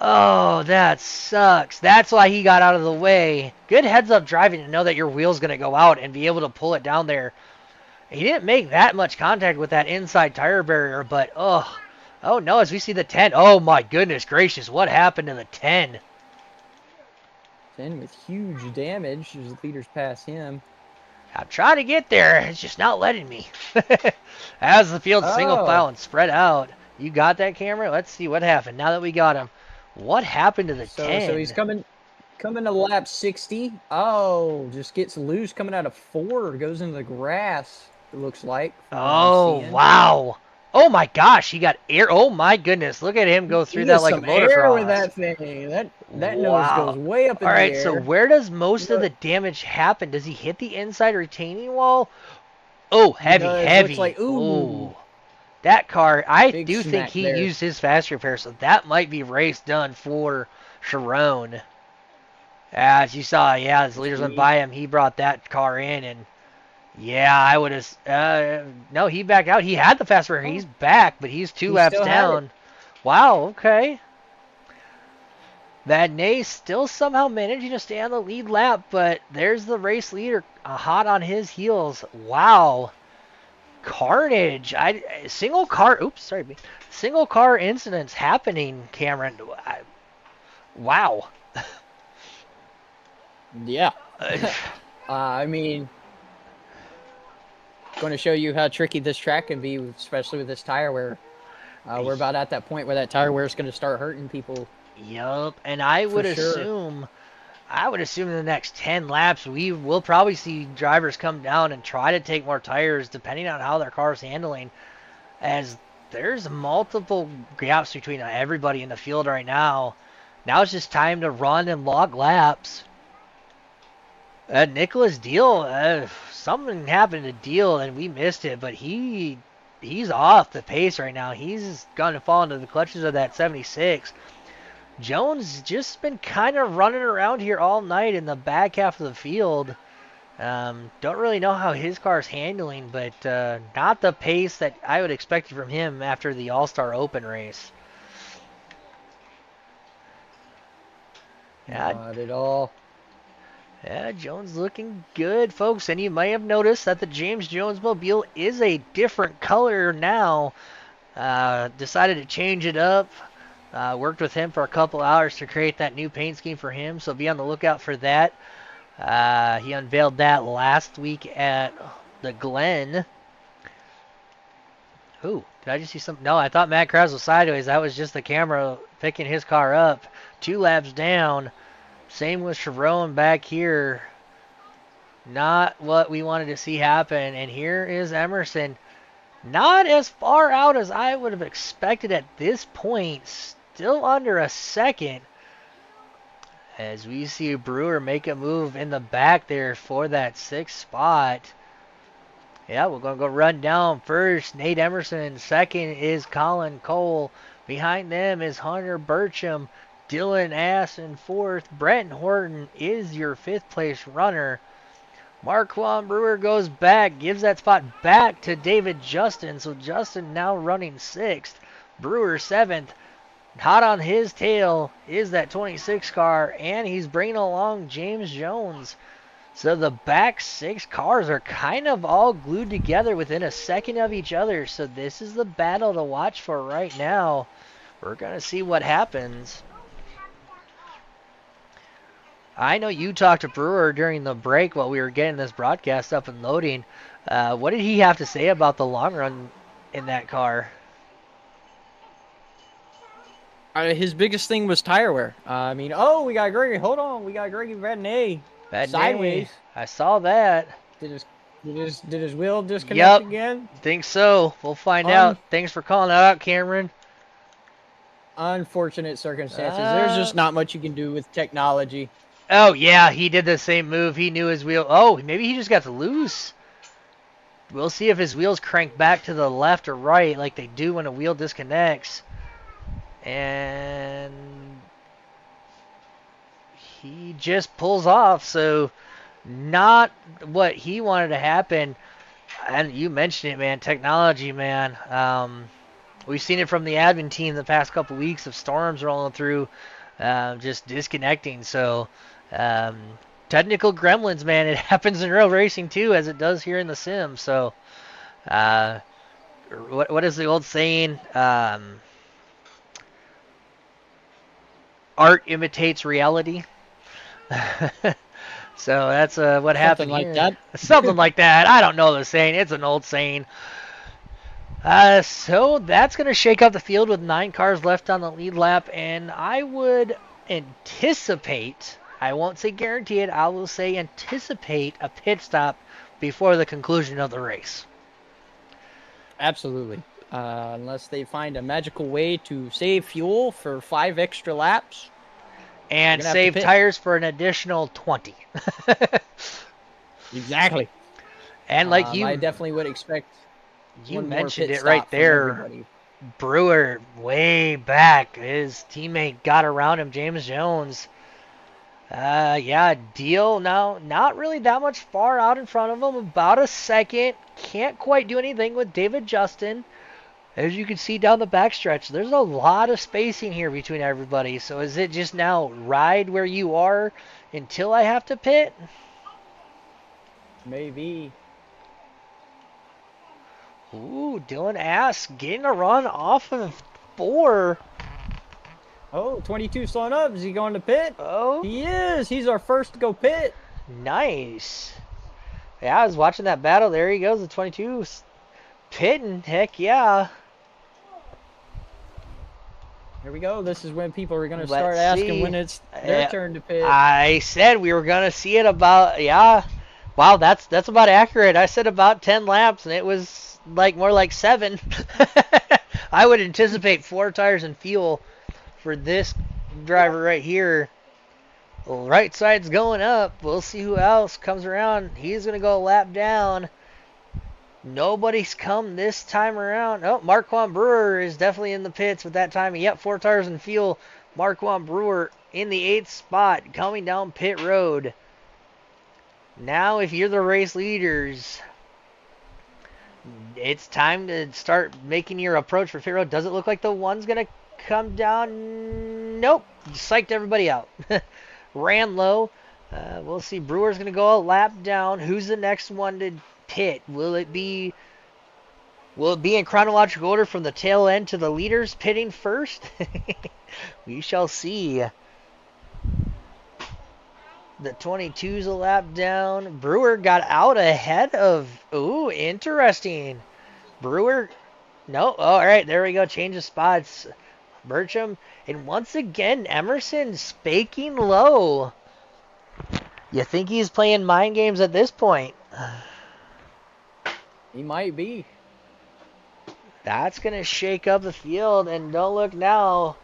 Oh, that sucks. That's why he got out of the way. Good heads-up driving to know that your wheel's going to go out and be able to pull it down there. He didn't make that much contact with that inside tire barrier, but, oh no, as we see the 10. Oh, my goodness gracious. What happened to the 10? 10 with huge damage as the leaders pass him. I'm trying to get there. It's just not letting me. As the field's single file and spread out. You got that, camera? Let's see what happened now that we got him. What happened to the 10? So he's coming to lap 60. Oh, just gets loose coming out of 4. Goes into the grass, it looks like. Oh, wow. Oh, my gosh. He got air. Oh, my goodness. Look at him go through that like a motocross. Air with that thing. That nose goes way up in the air. All right, so where does most of the damage happen? Does he hit the inside retaining wall? Oh, He heavy, does. Looks heavy. like, ooh, Oh, that car. I big do think smack he there. used his fast repair, so that might be race done for Sharon. As you saw, yeah, as You leaders went see? by him, he brought that car in, and yeah, I would have. No, he backed out. He had the fast repair. He's Oh, back, but he's two he laps still had it. down. Wow. Okay. Vadnais still somehow managing to stay on the lead lap, but there's the race leader hot on his heels. Wow. Carnage. Single car. Oops, sorry. Single car incidents happening, Cameron. Wow. Yeah. Uh, I mean, going to show you how tricky this track can be, especially with this tire wear. We're about at that point where that tire wear is going to start hurting people yup. And I for would sure. assume in the next 10 laps, we will probably see drivers come down and try to take more tires depending on how their car's handling, as there's multiple gaps between everybody in the field right now. Now it's just time to run and log laps. Nicholas Deal, something happened to Deal and we missed it, but he's off the pace right now. He's going to fall into the clutches of that 76. Jones just been kind of running around here all night in the back half of the field. Don't really know how his car's handling, but not the pace that I would expect from him after the All-Star Open race. Yeah, Not at all. yeah, Jones looking good, folks. And you might have noticed that the James Jones Mobile is a different color now. Decided to change it up. Worked with him for a couple hours to create that new paint scheme for him, so be on the lookout for that. He unveiled that last week at the Glen. Ooh, did I just see something? No, I thought Matt Krause was sideways. That was just the camera picking his car up. 2 laps down. Same with Sharon back here. Not what we wanted to see happen. And here is Emerson. Not as far out as I would have expected at this point. Still under a second. As we see Brewer make a move in the back there for that 6th spot. Yeah, we're going to go run down first. Nate Emerson. Second is Colin Cole. Behind them is Hunter Burcham. Dylan Ass in 4th. Brent Horton is your 5th place runner. Marquand Brewer goes back, gives that spot back to David Justin. So Justin now running 6th. Brewer 7th. Hot on his tail is that 26 car, and he's bringing along James Jones. So the back 6 cars are kind of all glued together within a second of each other. So this is the battle to watch for right now. We're going to see what happens. I know you talked to Brewer during the break while we were getting this broadcast up and loading. What did he have to say about the long run in that car? His biggest thing was tire wear. I mean, oh, we got Gregory. Hold on, we got Gregory Vadnais. Bad Sideways. name. I saw that. Did his wheel disconnect Yep, again? think so. We'll find out. Thanks for calling that out, Cameron. Unfortunate circumstances. There's just not much you can do with technology. Oh, yeah, he did the same move. He knew his wheel. Oh, maybe he just got loose. We'll see if his wheels crank back to the left or right like they do when a wheel disconnects. And he just pulls off. So not what he wanted to happen. And you mentioned it, man. Technology, man. We've seen it from the admin team the past couple weeks of storms rolling through, just disconnecting. So technical gremlins, man. It happens in real racing too, as it does here in the sim. So what is the old saying? Art imitates reality. So that's what happened Something like here. that. Something like that. I don't know the saying. It's an old saying. So that's going to shake up the field with 9 cars left on the lead lap, and I would anticipate, I won't say guarantee it, I will say anticipate a pit stop before the conclusion of the race. Absolutely. Unless they find a magical way to save fuel for 5 extra laps. And save tires for an additional 20. Exactly. And like I definitely would expect you one more mentioned pit it right stop from there. everybody. Brewer way back. His teammate got around him, James Jones. Yeah, Deal now not really that much far out in front of him, about a second. Can't quite do anything with David Justin. As you can see down the backstretch, there's a lot of spacing here between everybody. So is it just now ride where you are until I have to pit? Maybe. Ooh, Dylan Ass getting a run off of 4. Oh, 22 slowing up. Is he going to pit? Oh, He is. He's our first to go pit. nice. Yeah, I was watching that battle. There he goes, the 22 pitting. Heck yeah. Here we go. This is when people are going to start Let's asking see. when it's their turn to pit. I said we were gonna see it about, yeah. Wow, that's about accurate. I said about 10 laps, and it was like more like 7. I would anticipate 4 tires and fuel for this driver right here. Right side's going up. We'll see who else comes around. He's gonna go a lap down. Nobody's come this time around. Oh, Marquand Brewer is definitely in the pits with that timing. Yep, 4 tires and fuel. Marquand Brewer in the 8th spot, coming down pit road. Now, if you're the race leaders, it's time to start making your approach for pit road. Does it look like the one's going to come down? Nope. Psyched everybody out. Ran low. We'll see. Brewer's going to go a lap down. Who's the next one to pit? Will it be in chronological order from the tail end to the leaders pitting first? We shall see. The 22's a lap down. Brewer got out ahead of... Ooh, interesting. Brewer... No, oh, all right, there we go. Change of spots. Bertram. And once again, Emerson spaking low. You think he's playing mind games at this point? He might be. That's going to shake up the field. And don't look now.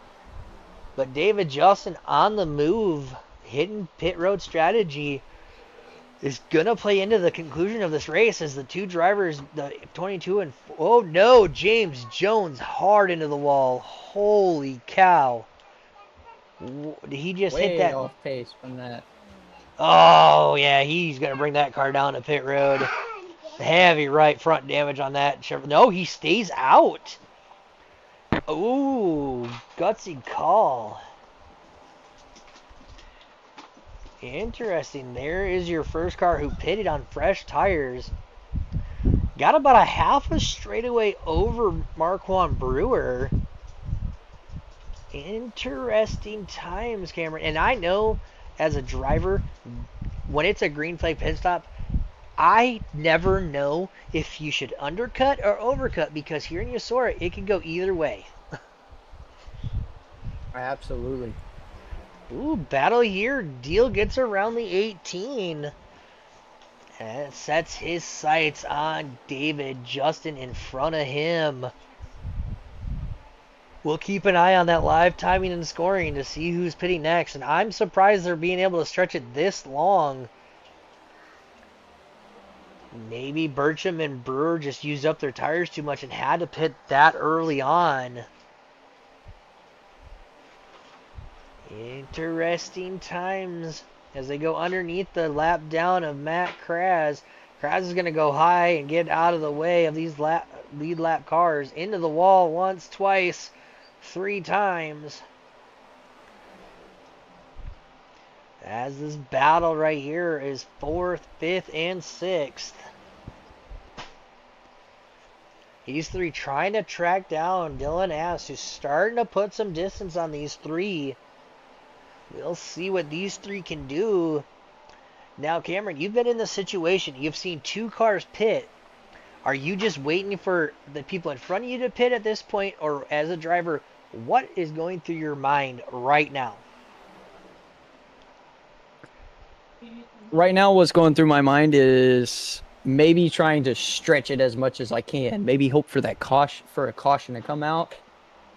But David Justin on the move. Hidden pit road strategy is going to play into the conclusion of this race as the 2 drivers, the 22 and... Oh, no. James Jones hard into the wall. Holy cow. Did he just Way hit that? off pace from that. Oh, yeah. He's going to bring that car down to pit road. Heavy right front damage on that. No, he stays out. Ooh, gutsy call. Interesting. There is your first car who pitted on fresh tires. Got about a half a straightaway over Marquand Brewer. Interesting times, Cameron. And I know as a driver, when it's a green flag pit stop, I never know if you should undercut or overcut because here in U.S.O.R.A, it can go either way. Absolutely. Ooh, battle here. Deal gets around the 18. And sets his sights on David Justin in front of him. We'll keep an eye on that live timing and scoring to see who's pitting next. And I'm surprised they're being able to stretch it this long. Maybe Bertram and Brewer just used up their tires too much and had to pit that early on. Interesting times as they go underneath the lap down of Matt Kraz. Kraz is going to go high and get out of the way of these lead lap cars. Into the wall once, twice, 3 times. As this battle right here is 4th, 5th, and 6th. These 3 trying to track down Dylan Ass, who's starting to put some distance on these 3. We'll see what these 3 can do. Now, Cameron, you've been in this situation. You've seen 2 cars pit. Are you just waiting for the people in front of you to pit at this point? Or as a driver, what is going through your mind right now? Right now, what's going through my mind is maybe trying to stretch it as much as I can. Maybe hope for that caution, for a caution to come out.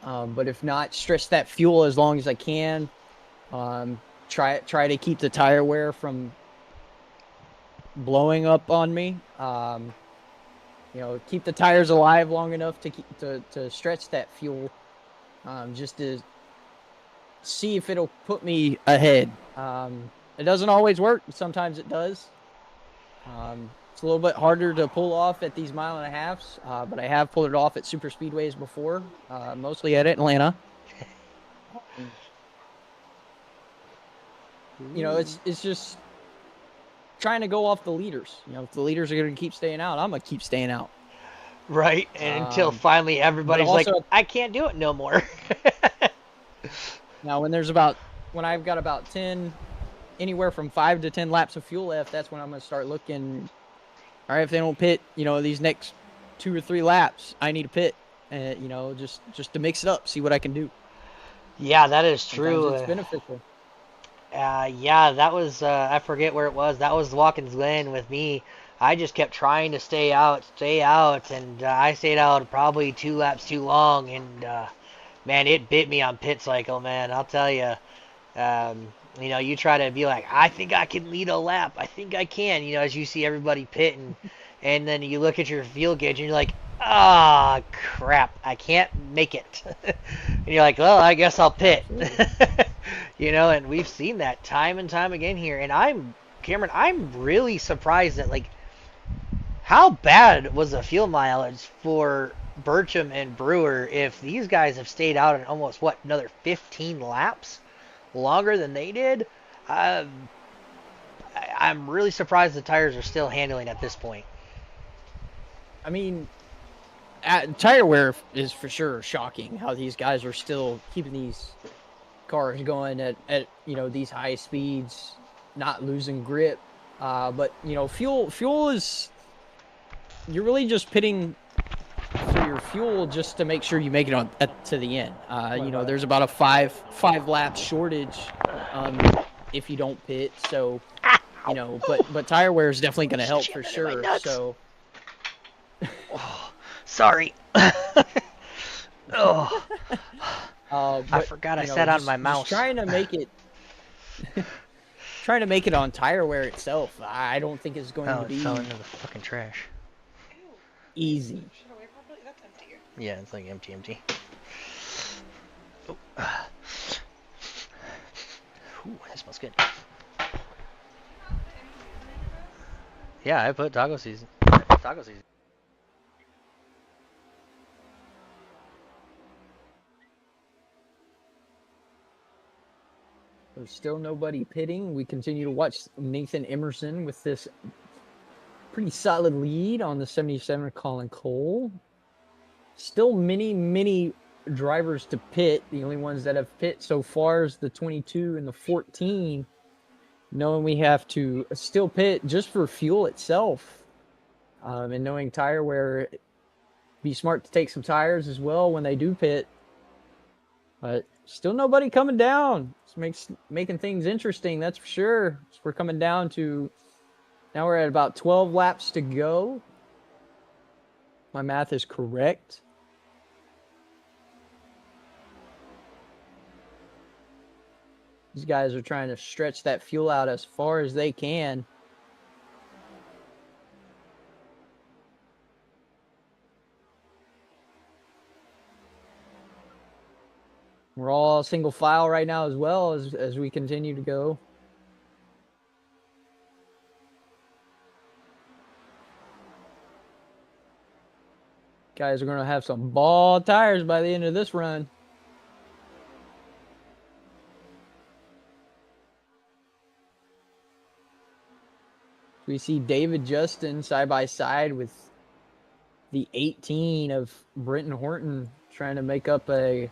But if not, stretch that fuel as long as I can. Try to keep the tire wear from blowing up on me. Keep the tires alive long enough to stretch that fuel, just to see if it'll put me ahead. It doesn't always work. Sometimes it does. It's a little bit harder to pull off at these 1.5 miles, but I have pulled it off at super speedways before, mostly at Atlanta. It's just trying to go off the leaders. If the leaders are going to keep staying out, I'm going to keep staying out. Right, and until finally But everybody's like, also, I can't do it no more. now when I've got about 10, anywhere from 5 to 10 laps of fuel left, that's when I'm going to start looking. All right, if they don't pit, these next 2 or 3 laps, I need to pit, just to mix it up, see what I can do. Yeah, that is Sometimes true. it's beneficial. Yeah, that was, I forget where it was. That was Watkins Glen with me. I just kept trying to stay out, and I stayed out probably 2 laps too long, and man, it bit me on pit cycle, man. I'll tell you. You try to be like, I think I can lead a lap. I think I can, as you see everybody pitting, and then you look at your fuel gauge and you're like, ah, crap, I can't make it. And you're like, well, I guess I'll pit. And we've seen that time and time again here. And Cameron, I'm really surprised at, like, how bad was the fuel mileage for Burcham and Brewer if these guys have stayed out in almost, another 15 laps? Longer than they did. I'm really surprised the tires are still handling at this point. I mean, tire wear is for sure shocking. How these guys are still keeping these cars going at these high speeds, not losing grip. But fuel is, you're really just pitting for your fuel just to make sure you make it to the end. There's about a five lap shortage if you don't pit. So, but tire wear is definitely going to help for sure. So, oh, sorry. Oh, I forgot I sat on my mouse. Trying to make it on tire wear itself, I don't think it's going to be. It fell into the fucking trash. Easy. Yeah, it's like empty. Oh. Ooh, that smells good. Yeah, I put taco season. There's still nobody pitting. We continue to watch Nathan Emerson with this pretty solid lead on the 77 of Colin Cole. Still many drivers to pit. The only ones that have pit so far is the 22 and the 14. Knowing we have to still pit just for fuel itself. And knowing tire wear, be smart to take some tires as well when they do pit. But still nobody coming down. It's making things interesting, that's for sure. So we're coming down to, now we're at about 12 laps to go. My math is correct. These guys are trying to stretch that fuel out as far as they can. We're all single file right now as well as we continue to go. Guys are going to have some ball tires by the end of this run. We see David Justin side by side with the 18 of Brenton Horton trying to make up a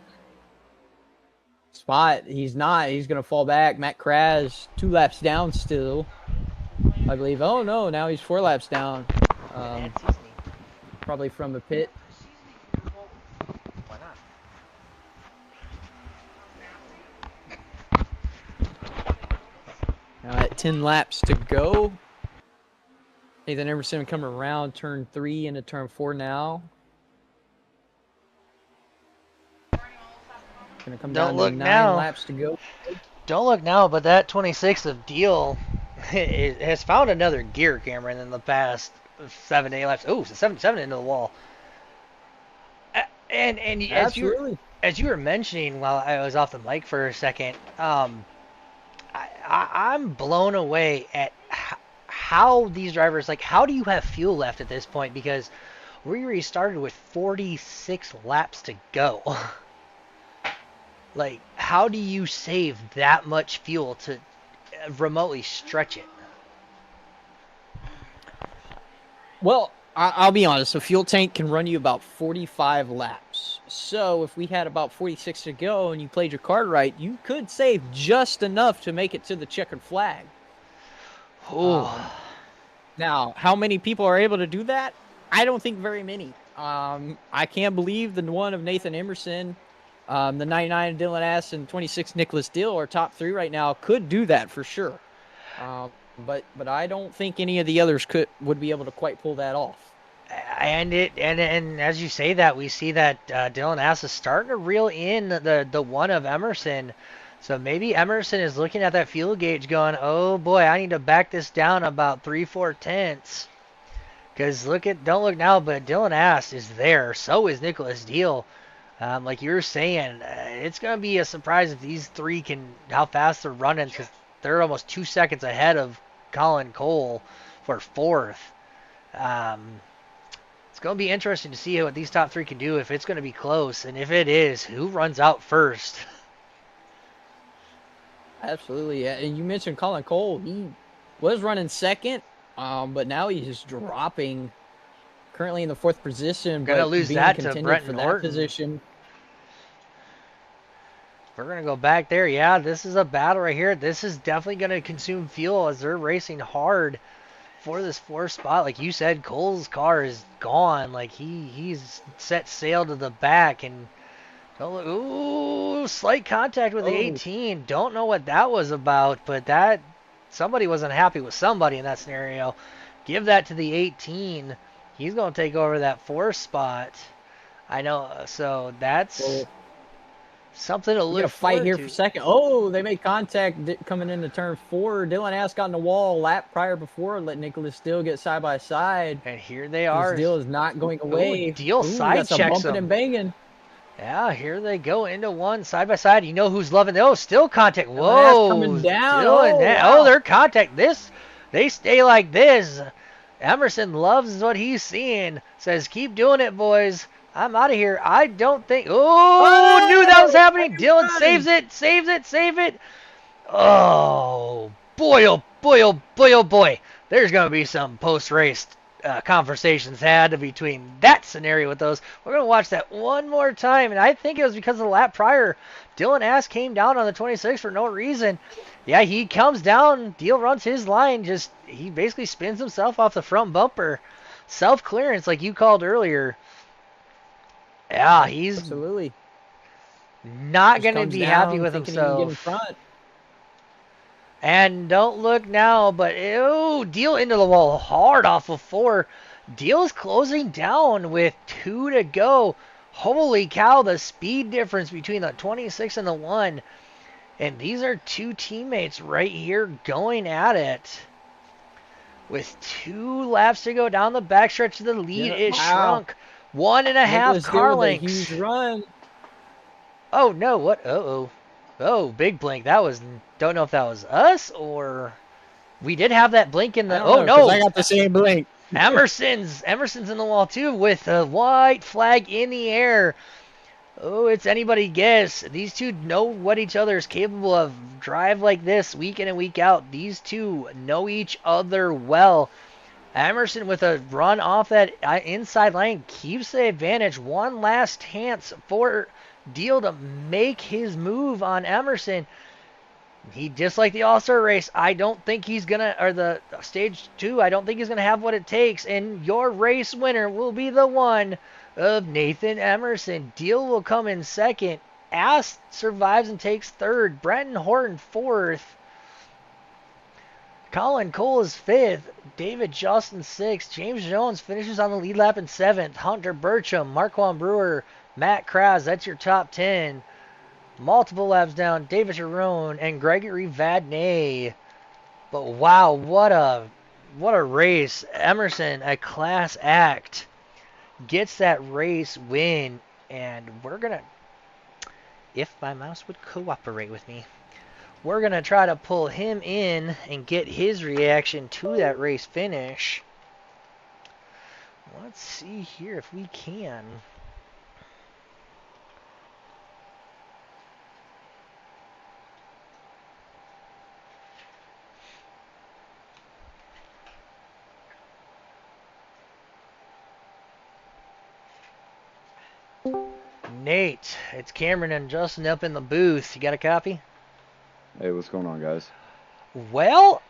spot. He's not. He's going to fall back. Matt Kraz 2 laps down still, I believe. Oh, no. Now he's 4 laps down. Probably from a pit. Why not? Now at 10 laps to go. Nathan Emerson coming around turn 3 into turn 4 now. Gonna come down to 9 laps to go. Don't look now, but that 26 of Deal it has found another gear, Cameron, in the past 7 8 laps. Oh, it's a 77 into the wall. And Absolutely. as you were mentioning while I was off the mic for a second, I'm blown away at how these drivers, like, how do you have fuel left at this point? Because we already started with 46 laps to go. Like, how do you save that much fuel to remotely stretch it? Well, I'll be honest. A fuel tank can run you about 45 laps. So if we had about 46 to go and you played your card right, you could save just enough to make it to the checkered flag. Oh, Now, how many people are able to do that? I don't think very many. I can't believe the one of Nathan Emerson, the 99 Dylan Ass, and 26 Nicholas Dill are top 3 right now. Could do that for sure. But I don't think any of the others would be able to quite pull that off. and as you say that, we see that Dylan Ass is starting to reel in the one of Emerson. So maybe Emerson is looking at that fuel gauge going, oh boy, I need to back this down about 3-4 tenths. Because don't look now, but Dylan Ass is there. So is Nicholas Deal. Like you were saying, it's going to be a surprise if these three how fast they're running, because they're almost 2 seconds ahead of Colin Cole for fourth. It's going to be interesting to see what these top three can do, if it's going to be close, and if it is, who runs out first. Absolutely. Yeah. And you mentioned Colin Cole. He was running second, but now he's just dropping. Currently in the 4th position, Gonna but lose being that to contended Brenton for that Horton. position. We're going to go back there. Yeah, this is a battle right here. This is definitely going to consume fuel as they're racing hard for this 4th spot. Like you said, Cole's car is gone. Like he's set sail to the back, and ooh, slight contact with the 18. Don't know what that was about, but that somebody wasn't happy with somebody in that scenario. Give that to the 18. He's going to take over that 4th spot. I know. So that's something to look forward to. Fight here to. for second. Oh, they made contact coming into turn 4. Dylan Ass got in the wall lap prior before, let Nicholas Steele get side by side. And here they are. Deal is not going away. Deal side checks bumping and banging. Yeah, here they go into one side by side. You know who's loving? Oh, still contact. Whoa, coming down. Oh, they're contact. They stay like this. Emerson loves what he's seeing. Says, keep doing it, boys. I'm out of here. I don't think. Oh, knew that was happening. Dylan saves it. Oh, boy, oh, boy, oh, boy, oh, boy. There's going to be some post-race conversations had between that scenario with those. We're going to watch that one more time, and I think it was because of the lap prior. Dylan Ass came down on the 26 for no reason. Yeah, he comes down. Deal runs his line. He basically spins himself off the front bumper. Self-clearance, like you called earlier. Yeah, he's absolutely not going to be happy with himself. And don't look now, but Deal into the wall hard off of 4. Deal's closing down with 2 to go. Holy cow, the speed difference between the 26 and the 1. And these are 2 teammates right here going at it. With 2 laps to go down the backstretch, the lead is shrunk. 1.5 car lengths. Huge run. Oh, no, what? Oh, big blink. Don't know if that was us or we did have that blink in the. No, I got the same blink. Emerson's in the wall too with a white flag in the air. Oh, it's anybody's guess. These two know what each other is capable of. Drive like this week in and week out. These two know each other well. Emerson with a run off that inside lane keeps the advantage. One last chance for Deal to make his move on Emerson. He, just like the All-Star race, I don't think he's gonna, or the stage 2, I don't think he's gonna have what it takes. And your race winner will be the one of Nathan Emerson. Deal will come in second. Ass survives and takes third. Brenton Horton 4th. Colin Cole is 5th. David Justin 6th. James Jones finishes on the lead lap in 7th. Hunter Burcham, Marquand Brewer, Matt Kraz, that's your top 10. Multiple laps down, David Jerome and Gregory Vadnais. But wow, what a race. Emerson, a class act, gets that race win, and we're gonna, if my mouse would cooperate with me, we're gonna try to pull him in and get his reaction to that race finish. Let's see here if we can. Nate, it's Cameron and Justin up in the booth. You got a copy? Hey, what's going on, guys? Well,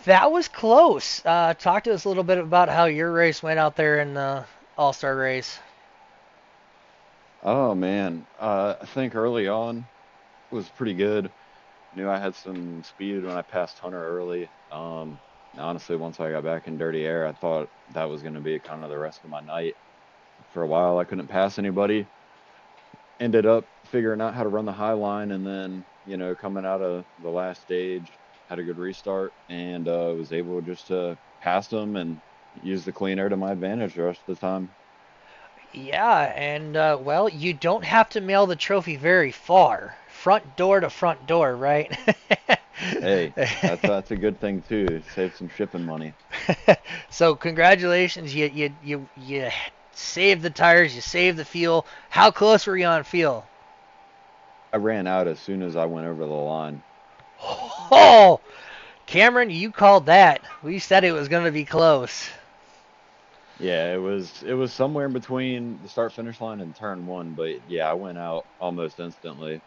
that was close. Talk to us a little bit about how your race went out there in the All-Star race. Oh man, I think early on was pretty good. Knew I had some speed when I passed Hunter early. Honestly, once I got back in dirty air, I thought that was going to be kind of the rest of my night. For a while, I couldn't pass anybody. Ended up figuring out how to run the high line, and then coming out of the last stage, had a good restart, and was able just to pass them and use the clean air to my advantage the rest of the time. Yeah, and well, you don't have to mail the trophy very far. Front door to front door, right? Hey, that's a good thing too. Save some shipping money. So congratulations, you saved the tires, you saved the fuel. How close were you on fuel? I ran out as soon as I went over the line. Oh, Cameron, you called that. We said it was going to be close. Yeah, it was somewhere in between the start finish line and turn one, but yeah, I went out almost instantly.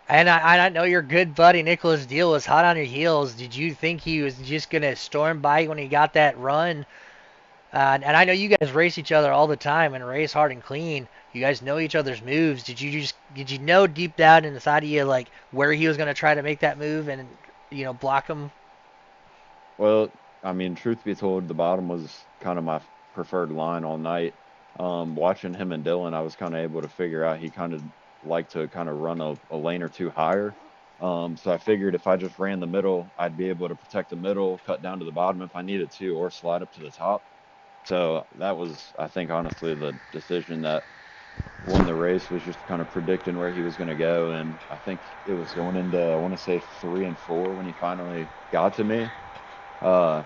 And I know your good buddy Nicholas Deal was hot on your heels. Did you think he was just going to storm by you when he got that run? And I know you guys race each other all the time and race hard and clean. You guys know each other's moves. Did you know deep down inside of you like where he was going to try to make that move and block him? Well, I mean, truth be told, the bottom was kind of my preferred line all night. Watching him and Dylan, I was kind of able to figure out he kind of liked to kind of run a lane or two higher. So I figured if I just ran the middle, I'd be able to protect the middle, cut down to the bottom if I needed to, or slide up to the top. So that was, I think, honestly, the decision that won the race was just kind of predicting where he was going to go. And I think it was going into, I want to say 3 and 4 when he finally got to me. Uh,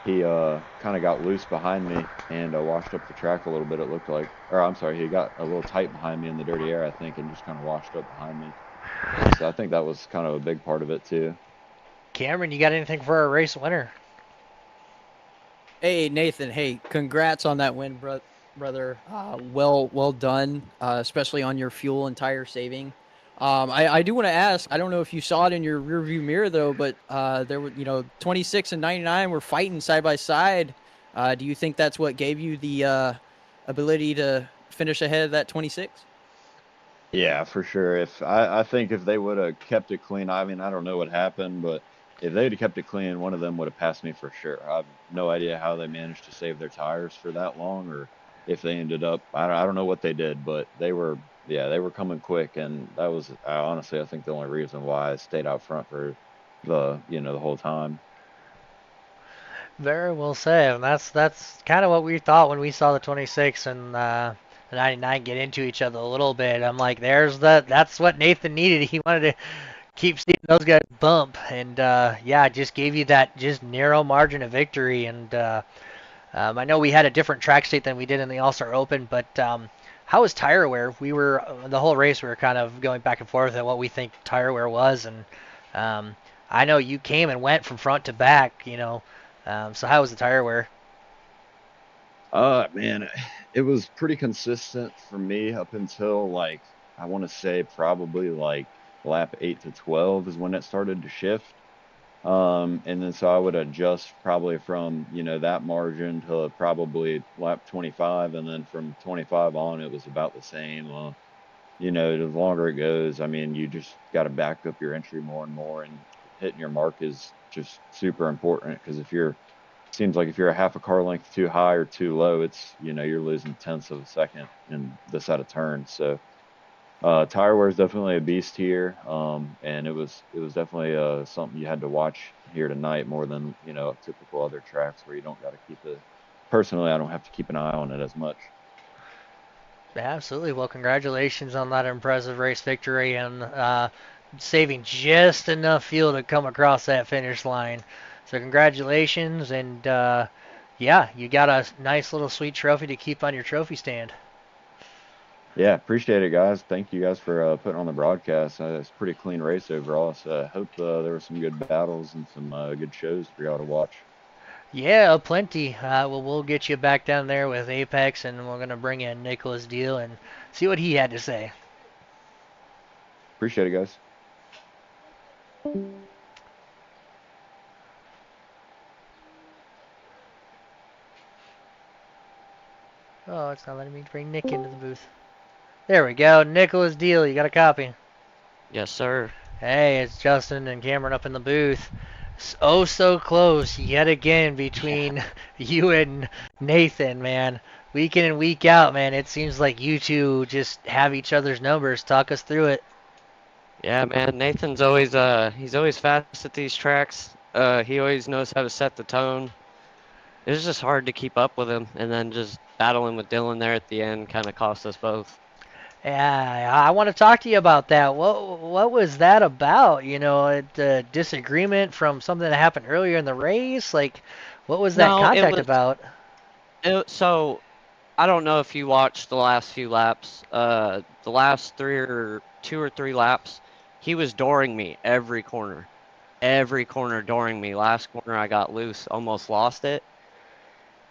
he kind of got loose behind me and washed up the track a little bit, it looked like. Or I'm sorry, he got a little tight behind me in the dirty air, I think, and just kind of washed up behind me. So I think that was kind of a big part of it too. Cameron, you got anything for our race winner? Hey Nathan, hey, congrats on that win, brother. Well done, especially on your fuel and tire saving. I do want to ask. I don't know if you saw it in your rearview mirror though, but there were 26 and 99 were fighting side by side. Do you think that's what gave you the ability to finish ahead of that 26? Yeah, for sure. I think if they would have kept it clean, I mean, I don't know what happened, but if they'd have kept it clean, one of them would have passed me for sure. I have no idea how they managed to save their tires for that long, or if they ended up, I don't know what they did, but yeah, they were coming quick, and that was honestly, I think the only reason why I stayed out front for the whole time. Very well said. And that's kind of what we thought when we saw the 26 and the 99 get into each other a little bit. I'm like, that's what Nathan needed. He wanted to keep seeing those guys bump, and yeah, it just gave you that just narrow margin of victory. And I know we had a different track state than we did in the All Star Open, but how was tire wear? We were the whole race. We were kind of going back and forth at what we think tire wear was, and um, I know you came and went from front to back. So how was the tire wear? Man, it was pretty consistent for me up until like I want to say probably like lap 8 to 12 is when it started to shift. And then so I would adjust probably from that margin to probably lap 25, and then from 25 on it was about the same. The longer it goes, I mean, you just got to back up your entry more and more, and hitting your mark is just super important because if you're seems like if you're a half a car length too high or too low, it's you're losing tenths of a second in this out of turn. So Tire wear is definitely a beast here, and it was definitely something you had to watch here tonight more than typical other tracks where you don't got to keep it. Personally, I don't have to keep an eye on it as much. Absolutely. Well, congratulations on that impressive race victory and saving just enough fuel to come across that finish line. So congratulations, and yeah, you got a nice little sweet trophy to keep on your trophy stand. Yeah, appreciate it, guys. Thank you guys for putting on the broadcast. It's a pretty clean race overall. So I hope there were some good battles and some good shows for y'all to watch. Yeah, plenty. Well, we'll get you back down there with Apex, and we're gonna bring in Nicholas Deal and see what he had to say. Appreciate it, guys. Oh, it's not letting me bring Nick into the booth. There we go. Nicholas Deal, you got a copy. Yes, sir. Hey, it's Justin and Cameron up in the booth. Oh, so close yet again Yeah. between you and Nathan, man. Week in and week out, man. It seems like you two just have each other's numbers. Talk us through it. Yeah, man. Nathan's always he's always fast at these tracks. He always knows how to set the tone. It was just hard to keep up with him, and then just battling with Dylan there at the end kind of cost us both. Yeah, I want to talk to you about that. What was that about? You know, a disagreement from something that happened earlier in the race. Like, what was that No, contact about? so I don't know if you watched the last few laps. The last two or three laps, he was dooring me every corner dooring me. Last corner I got loose, almost lost it.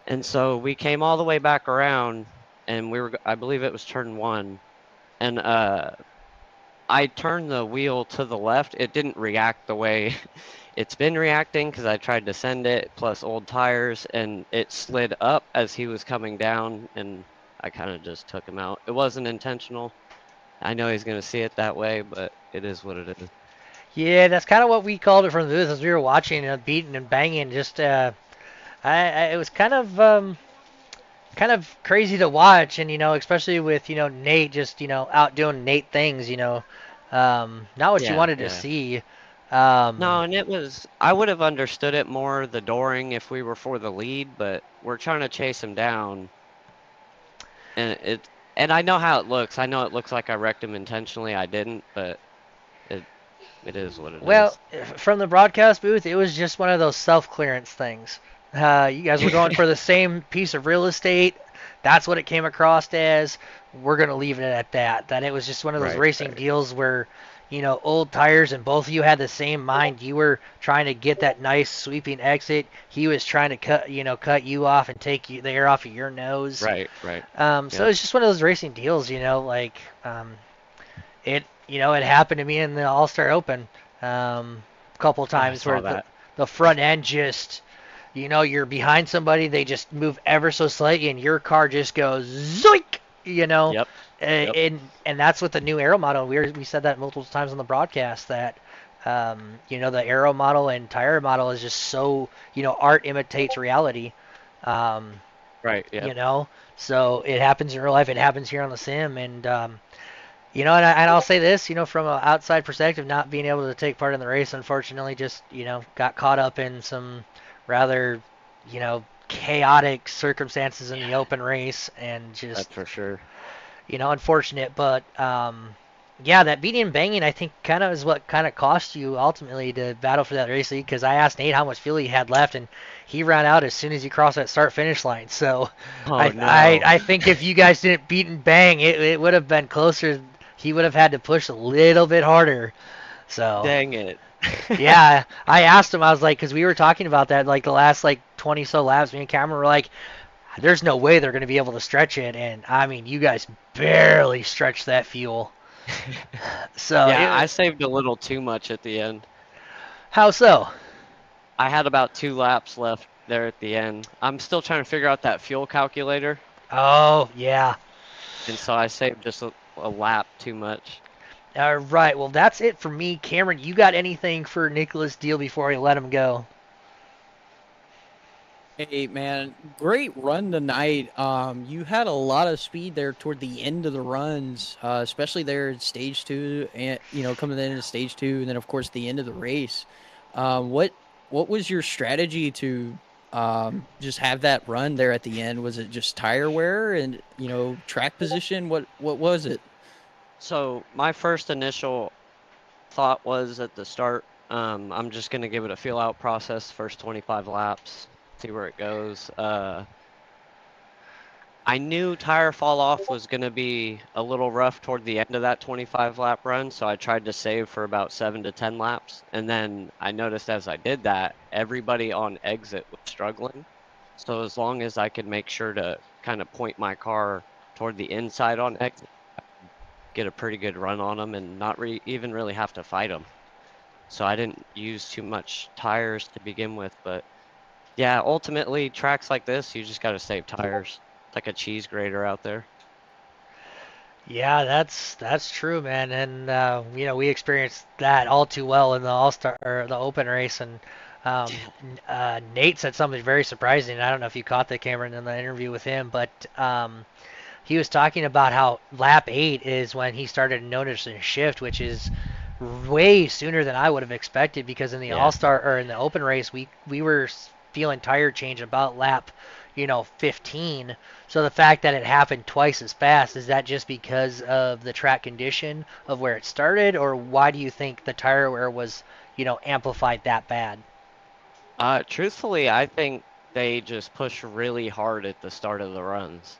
And so we came all the way back around, and I believe it was turn one, and I turned the wheel to the left. It didn't react the way it's been reacting because I tried to send it, plus old tires, and it slid up as he was coming down, and I kind of just took him out. It wasn't intentional. I know he's going to see it that way, but it is what it is. Yeah, that's kind of what we called it from the booth as we were watching, beating and banging. Just, it was kind of crazy to watch, and especially with Nate just outdoing Nate things, not what you Yeah, wanted to yeah. see. Um, No, and I would have understood it more, the dooring, if we were for the lead, but we're trying to chase him down. And and I know how it looks. I know it looks like I wrecked him intentionally. I didn't, but it it is what it well, is. from the broadcast booth, it was just one of those self-clearance things. You guys were going for the same piece of real estate. That's what it came across as. We're gonna leave it at that. That it was just one of those Right, racing right. deals where, old tires, and both of you had the same mind. You were trying to get that nice sweeping exit. He was trying to cut you off and take the air off of your nose. Right, right. So Yep. it's just one of those racing deals, like it happened to me in the All Star Open a couple Yeah, I times where saw the that. the front end just you're behind somebody, they just move ever so slightly, and your car just goes zoink, Yep. Yep. and that's what the new aero model. We said that multiple times on the broadcast that the aero model and tire model is just so art imitates reality. Um, Right, you yep. know, so it happens in real life. It happens here on the sim, and and I'll say this, from an outside perspective, not being able to take part in the race, unfortunately, just got caught up in some rather chaotic circumstances in the Yeah, open race, and just that's for sure. unfortunate. But yeah, that beating and banging, I think, kind of is what kind of cost you ultimately to battle for that race lead. Because I asked Nate how much fuel he had left, and he ran out as soon as he crossed that start finish line. So Oh I I, no. I think if you guys didn't beat and bang, it would have been closer. He would have had to push a little bit harder. So Dang it. yeah, I asked him. I was like, because we were talking about that like the last like 20 so laps. Me and Cameron were like, there's no way they're going to be able to stretch it. And I mean, you guys barely stretched that fuel. So Yeah, I it, saved a little too much at the end. how so? I had about 2 laps left there at the end. I'm still trying to figure out that fuel calculator, Oh yeah. and so I saved just a lap too much. All right. Well, that's it for me, Cameron. You got anything for Nicholas Deal before I let him go? Hey man, great run tonight. You had a lot of speed there toward the end of the runs, especially there in stage two, and coming into stage two, and then of course the end of the race. What was your strategy to just have that run there at the end? Was it just tire wear and track position? What was it? So my first initial thought was at the start, I'm just gonna give it a feel out process, first 25 laps, see where it goes. I knew tire fall off was going to be a little rough toward the end of that 25 lap run, so I tried to save for about 7 to 10 laps. And then I noticed as I did that, everybody on exit was struggling. So as long as I could make sure to kind of point my car toward the inside on exit, get a pretty good run on them and not even really have to fight them. So I didn't use too much tires to begin with, but yeah, ultimately tracks like this, you just got to save tires. It's like a cheese grater out there. Yeah, that's true, man. And we experienced that all too well in the All Star or the Open race. And Nate said something very surprising. I don't know if you caught that, Cameron, in the interview with him, but he was talking about how lap 8 is when he started noticing a shift, which is way sooner than I would have expected because in the Yeah. All Star or in the Open race we were feeling tire change about lap 15. So the fact that it happened twice as fast, is that just because of the track condition of where it started, or why do you think the tire wear was amplified that bad? Truthfully, I think they just push really hard at the start of the runs,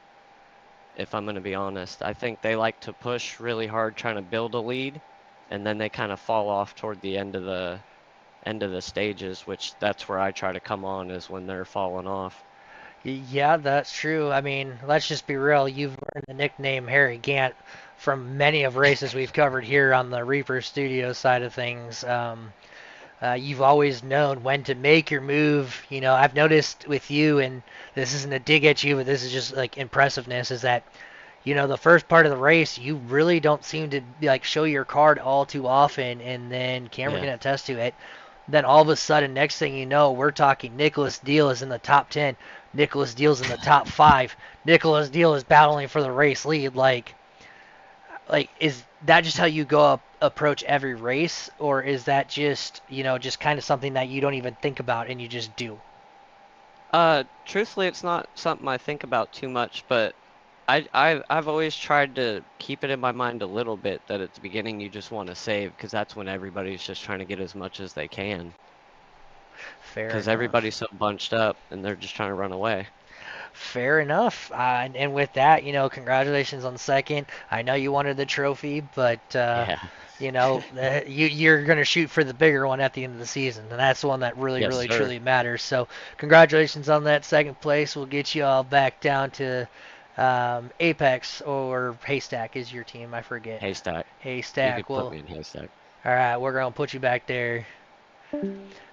if I'm going to be honest. I think they like to push really hard trying to build a lead, and then they kind of fall off toward the end of the stages, which that's where I try to come on is when they're falling off. Yeah, that's true. I mean, let's just be real. You've earned the nickname Harry Gant from many of races we've covered here on the Reaper Studio side of things. You've always known when to make your move. I've noticed with you, and this isn't a dig at you, but this is just like impressiveness, is that the first part of the race, you really don't seem to like show your card all too often, and then Cameron Yeah. can attest to it. Then all of a sudden, next thing you know, we're talking Nicholas Deal is in the top 10. Nicholas Deal's in the top 5. Nicholas Deal is battling for the race lead. Like is that just how you go up approach every race, or is that just kind of something that you don't even think about and you just do? Truthfully, it's not something I think about too much, but I've always tried to keep it in my mind a little bit that at the beginning you just want to save because that's when everybody's just trying to get as much as they can Fair because enough. everybody's so bunched up and they're just trying to run away. Fair enough. And with that, congratulations on second. I know you wanted the trophy, but Yeah. you're gonna shoot for the bigger one at the end of the season, and that's the one that really, Yes, really, sir. truly matters. So, congratulations on that second place. We'll get you all back down to Apex, or Haystack is your team. I forget. Haystack. You Haystack. could put Well, me in haystack. all right, we're gonna put you back there.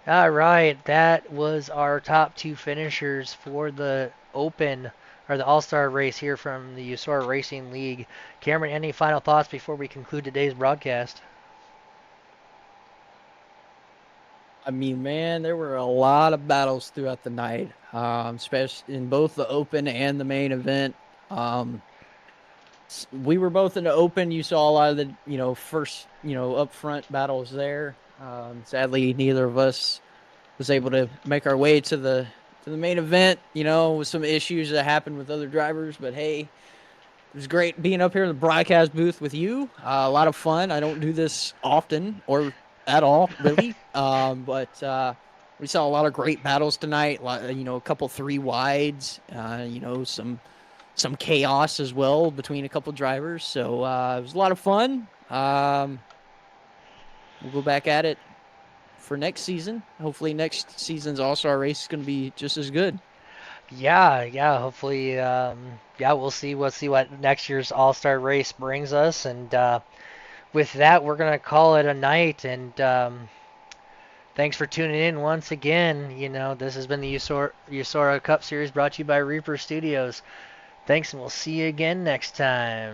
All right, that was our top two finishers for the Open or the All Star race here from the U.S.O.R.A Racing League. Cameron, any final thoughts before we conclude today's broadcast? I mean, man, there were a lot of battles throughout the night, especially in both the open and the main event. Um, we were both in the open. You saw a lot of the, first, up front battles there. Sadly, neither of us was able to make our way to the main event. With some issues that happened with other drivers. But hey, it was great being up here in the broadcast booth with you. A lot of fun. I don't do this often or at all, really. But we saw a lot of great battles tonight. A couple three wides. Some chaos as well between a couple drivers. So it was a lot of fun. We'll go back at it for next season. Hopefully, next season's All-Star race is going to be just as good. Yeah, yeah. Hopefully, yeah, we'll see. We'll see what next year's All Star race brings us. And with that, we're gonna call it a night. And thanks for tuning in once again. This has been the U.S.O.R.A Cup Series brought to you by Reaper Studios. Thanks, and we'll see you again next time.